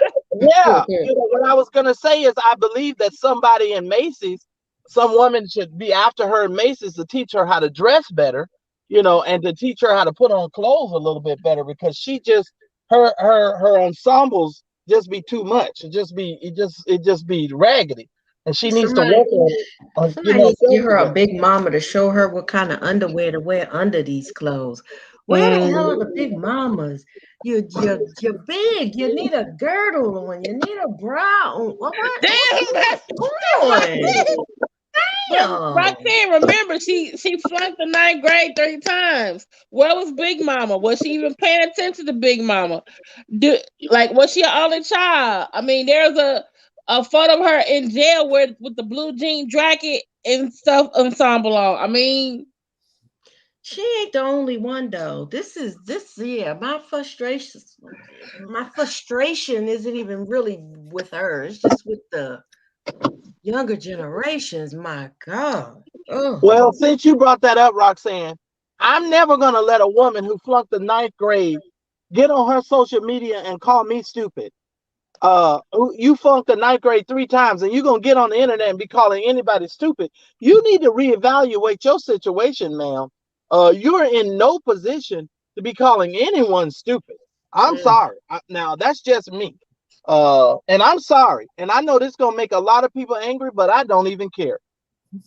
Yeah. What I was gonna say is I believe that somebody in Macy's, some woman should be after her in Macy's to teach her how to dress better, and to teach her how to put on clothes a little bit better, because she just her ensembles just be too much. It just be raggedy. And she needs to work on somebody needs to give her a big mama to show her what kind of underwear to wear under these clothes. Where the hell are the big mamas? You're big. You need a girdle on. You need a bra on. What? Damn. Roxanne, remember, she flunked the 9th grade 3 times. Where was Big Mama? Was she even paying attention to Big Mama? Was she an only child? I mean, there's a photo of her in jail with the blue jean jacket and stuff ensemble on. I mean, she ain't the only one though. My frustration isn't even really with her. It's just with the younger generations. My God. Ugh. Well, since you brought that up, Roxanne, I'm never gonna let a woman who flunked the 9th grade get on her social media and call me stupid. You flunked the 9th grade 3 times and you're gonna get on the internet and be calling anybody stupid. You need to reevaluate your situation, ma'am. You're in no position to be calling anyone stupid. I'm sorry. Now that's just me. And I'm sorry. And I know this is gonna make a lot of people angry, but I don't even care.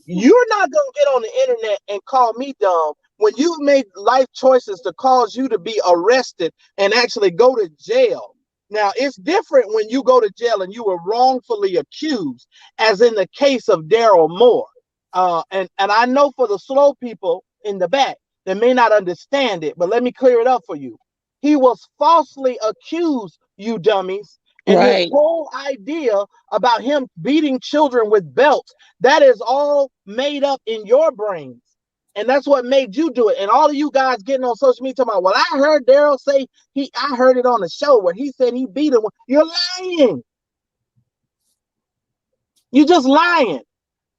You're not gonna get on the internet and call me dumb when you've made life choices to cause you to be arrested and actually go to jail. Now, it's different when you go to jail and you were wrongfully accused, as in the case of Darryl Moore. And I know for the slow people in the back, they may not understand it, but let me clear it up for you. He was falsely accused, you dummies. And this whole idea about him beating children with belts, that is all made up in your brains. And that's what made you do it. And all of you guys getting on social media talking about, well, I heard Darryl say I heard it on the show where he said he beat him. You're lying. You're just lying.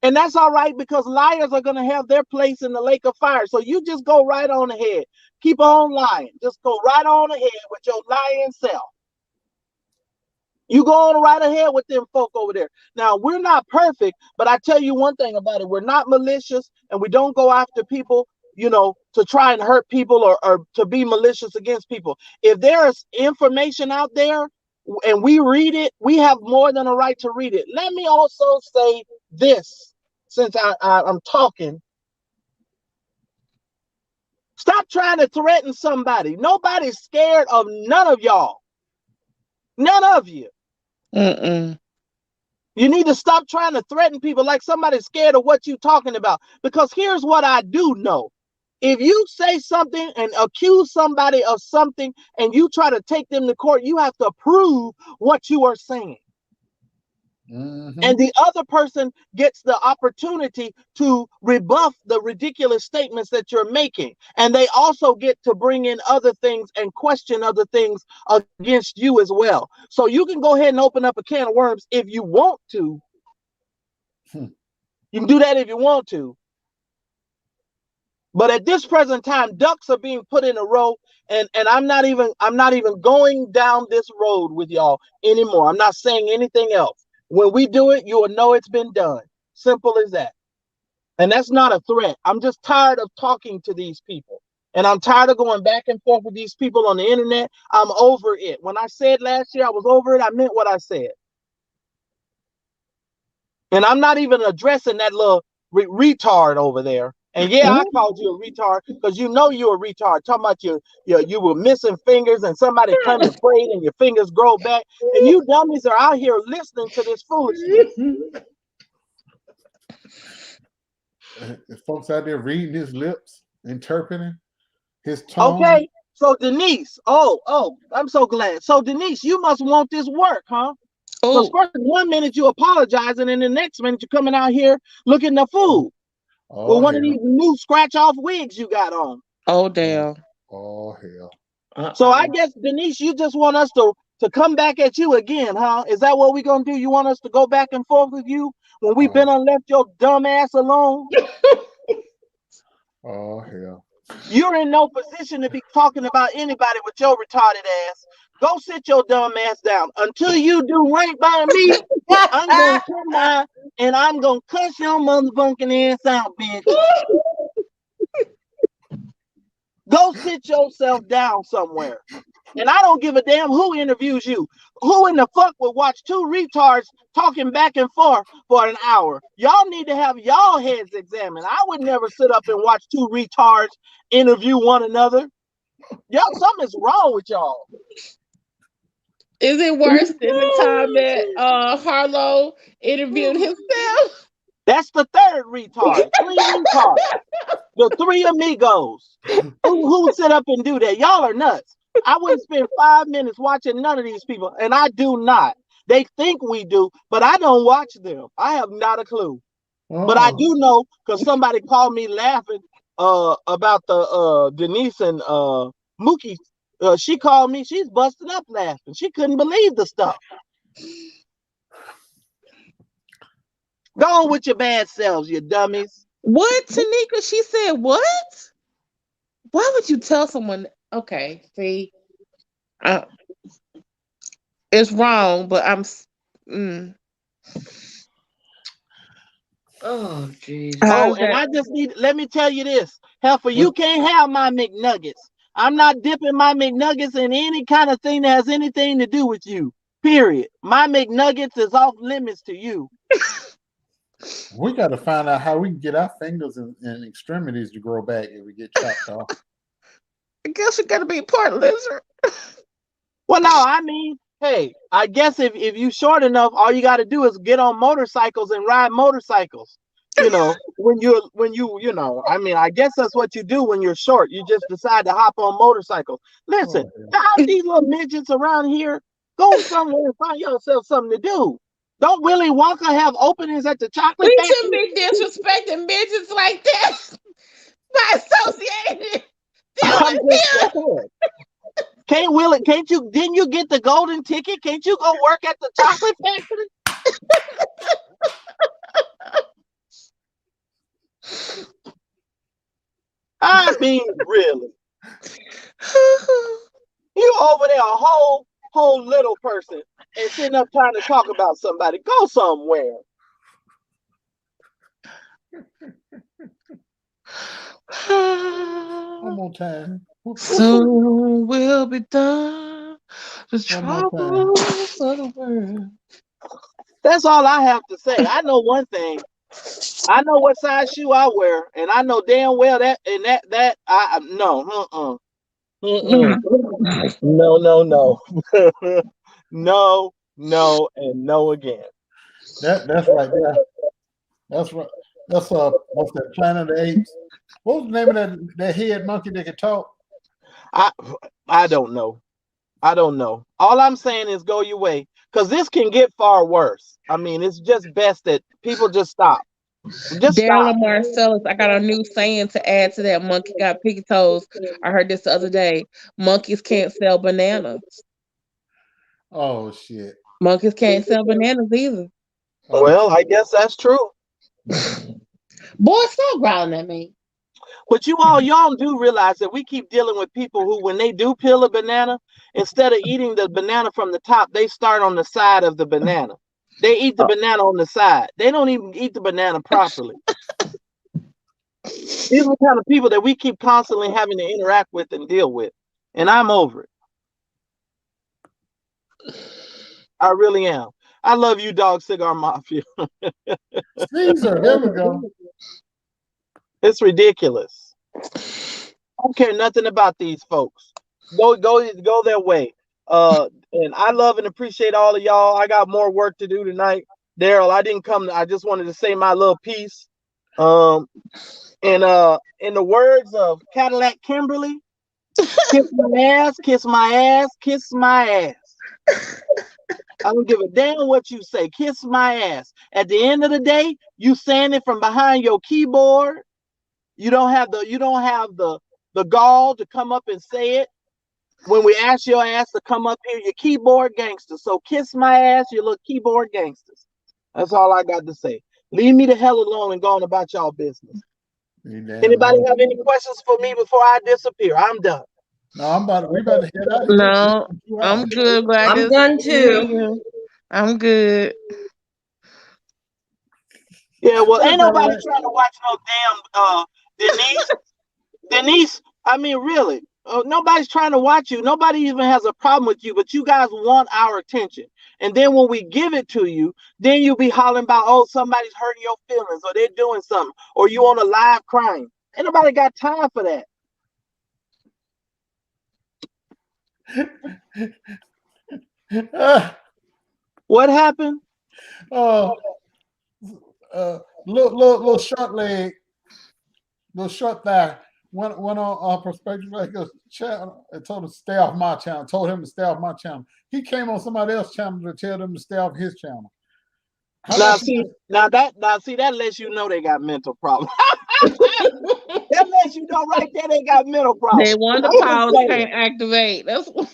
And that's all right, because liars are going to have their place in the lake of fire. So you just go right on ahead. Keep on lying. Just go right on ahead with your lying self. You go on right ahead with them folk over there. Now, we're not perfect, but I tell you one thing about it. We're not malicious, and we don't go after people, you know, to try and hurt people or to be malicious against people. If there's information out there and we read it, we have more than a right to read it. Let me also say this, since I'm talking. Stop trying to threaten somebody. Nobody's scared of none of y'all. None of you. Mm-mm. You need to stop trying to threaten people like somebody's scared of what you're talking about. Because here's what I do know. If you say something and accuse somebody of something and you try to take them to court, you have to prove what you are saying. Mm-hmm. And the other person gets the opportunity to rebuff the ridiculous statements that you're making. And they also get to bring in other things and question other things against you as well. So you can go ahead and open up a can of worms if you want to. You can do that if you want to. But at this present time, ducks are being put in a row, and I'm not even going down this road with y'all anymore. I'm not saying anything else. When we do it, you will know it's been done. Simple as that. And that's not a threat. I'm just tired of talking to these people. And I'm tired of going back and forth with these people on the internet. I'm over it. When I said last year I was over it, I meant what I said. And I'm not even addressing that little retard over there. And yeah, I called you a retard because you know you're a retard. Talking about you were missing fingers and somebody come and prayed and your fingers grow back. And you dummies are out here listening to this foolishness. Folks out there reading his lips, interpreting his tone. Okay, so Denise, oh, I'm so glad. So Denise, you must want this work, huh? Because first 1 minute you apologizing and the next minute you're coming out here looking the fool. With one of these new scratch-off wigs you got on. Oh, damn. Oh, hell. So I guess, Denise, you just want us to come back at you again, huh? Is that what we're going to do? You want us to go back and forth with you when we've been and left your dumb ass alone? Oh, hell. You're in no position to be talking about anybody with your retarded ass. Go sit your dumb ass down. Until you do right by me, I'm going to come by and I'm going to cuss your motherfucking ass out, bitch. Go sit yourself down somewhere. And I don't give a damn who interviews you. Who in the fuck would watch two retards talking back and forth for an hour? Y'all need to have y'all heads examined. I would never sit up and watch two retards interview one another. Y'all, something's wrong with y'all. Is it worse than the time that Harlow interviewed himself? That's the third retard. 3 retards. The 3 amigos. Who would sit up and do that? Y'all are nuts. I wouldn't spend 5 minutes watching none of these people, and I do not. They think we do, but I don't watch them. I have not a clue. But I do know because somebody called me laughing about the Denise and Mookie. She called me. She's busted up laughing. She couldn't believe the stuff. Go on with your bad selves, you dummies. What, Tanika? She said what? Why would you tell someone? Okay, see, it's wrong, but I'm. Oh, jeez. Oh, and I just let me tell you this. Heifer, you can't have my McNuggets. I'm not dipping my McNuggets in any kind of thing that has anything to do with you. Period. My McNuggets is off limits to you. We got to find out how we can get our fingers and extremities to grow back if we get chopped off. I guess you got to be part lizard. Well, no, I mean, hey, I guess if you short enough, all you got to do is get on motorcycles and ride motorcycles. You know, when you know, I mean, I guess that's what you do when you're short. You just decide to hop on motorcycles. Listen, these little midgets around here, go somewhere and find yourself something to do. Don't Willy Wonka have openings at the chocolate We factory? shouldn't be disrespecting midgets like that by associating. Didn't you get the golden ticket? Can't you go work at the chocolate factory? I mean, really. You over there, a whole little person, and sitting up trying to talk about somebody. Go somewhere. One more time. Soon we'll be done. The One more trouble of the world. That's all I have to say. I know one thing. I know what size shoe I wear, and I know damn well that I no, no, no, and no again. That's right there. That's right. That's what's that, Planet of the Apes? What was the name of that head monkey that could talk? I don't know. I don't know. All I'm saying is go your way, because this can get far worse. I mean, it's just best that people just stop. Just Darryl stop. and Marcellus, I got a new saying to add to that. Monkey got piggy toes. I heard this the other day. Monkeys can't sell bananas. Oh shit. Monkeys can't sell bananas either. Well, I guess that's true. Boy, stop growling at me. But y'all do realize that we keep dealing with people who, when they do peel a banana, instead of eating the banana from the top, they start on the side of the banana. They eat the banana on the side. They don't even eat the banana properly. These are the kind of people that we keep constantly having to interact with and deal with. And I'm over it. I really am. I love you, dog, Cigar Mafia. Caesar, there we go. It's ridiculous. I don't care nothing about these folks. Go their way. And I love and appreciate all of y'all. I got more work to do tonight. Darryl, I didn't come. I just wanted to say my little piece. And in the words of Cadillac Kimberly, kiss my ass, kiss my ass, kiss my ass. I don't give a damn what you say. Kiss my ass. At the end of the day, you saying it from behind your keyboard. You don't have the gall to come up and say it. When we ask your ass to come up here, you're keyboard gangsters. So kiss my ass, you little keyboard gangsters. That's all I got to say. Leave me the hell alone and go on about y'all business. Anybody have any questions for me before I disappear? I'm done. No, we about to head out. No, I'm good. I'm done too. I'm good. Yeah, well, ain't nobody trying to watch no damn Denise. I mean, really, nobody's trying to watch you. Nobody even has a problem with you, but you guys want our attention. And then when we give it to you, then you'll be hollering about, oh, somebody's hurting your feelings, or they're doing something, or you on a live crying. Ain't nobody got time for that. What happened? Little short leg, little short thigh. Went on Perspective Records channel and told him to stay off my channel. Told him to stay off my channel. He came on somebody else's channel to tell them to stay off his channel. That lets you know they got mental problems. That lets you know right there they got mental problems. They want the powers can't activate. That's what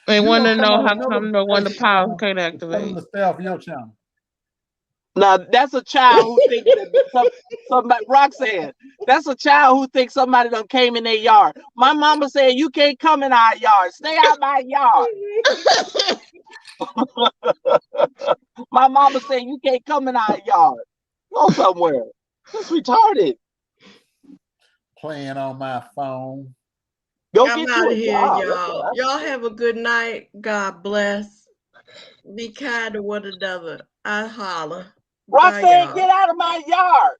they want to know how come the one the powers can't activate. To stay off your channel. Now that's a child who thinks that somebody, Roxanne, that's a child who thinks somebody done came in their yard. My mama said you can't come in our yard. Stay out my yard. My mama said you can't come in our yard. Go somewhere. That's retarded. Playing on my phone. Go I'm get out you of here, job. y'all. Y'all have a good night. God bless. Be kind to one another. I holler. Roxanne, get out of my yard.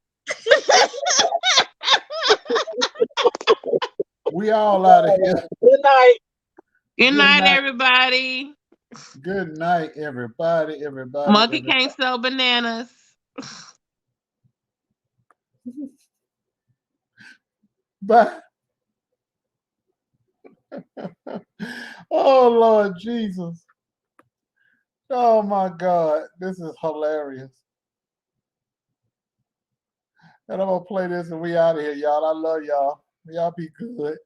We all out of here. Good night. Good night, everybody. Good night, everybody. Monkey can't sell bananas. Bye. Oh, Lord Jesus. Oh, my God. This is hilarious. And I'm going to play this and we out of here, y'all. I love y'all. Y'all be good.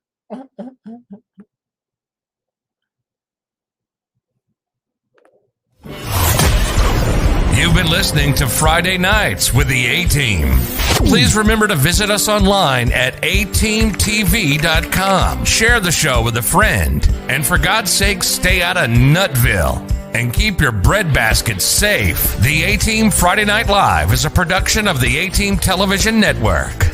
You've been listening to Friday Nights with the A-Team. Please remember to visit us online at ateamtv.com. Share the show with a friend. And for God's sake, stay out of Nutville. And keep your breadbasket safe. The A-Team Friday Night Live is a production of the A-Team Television Network.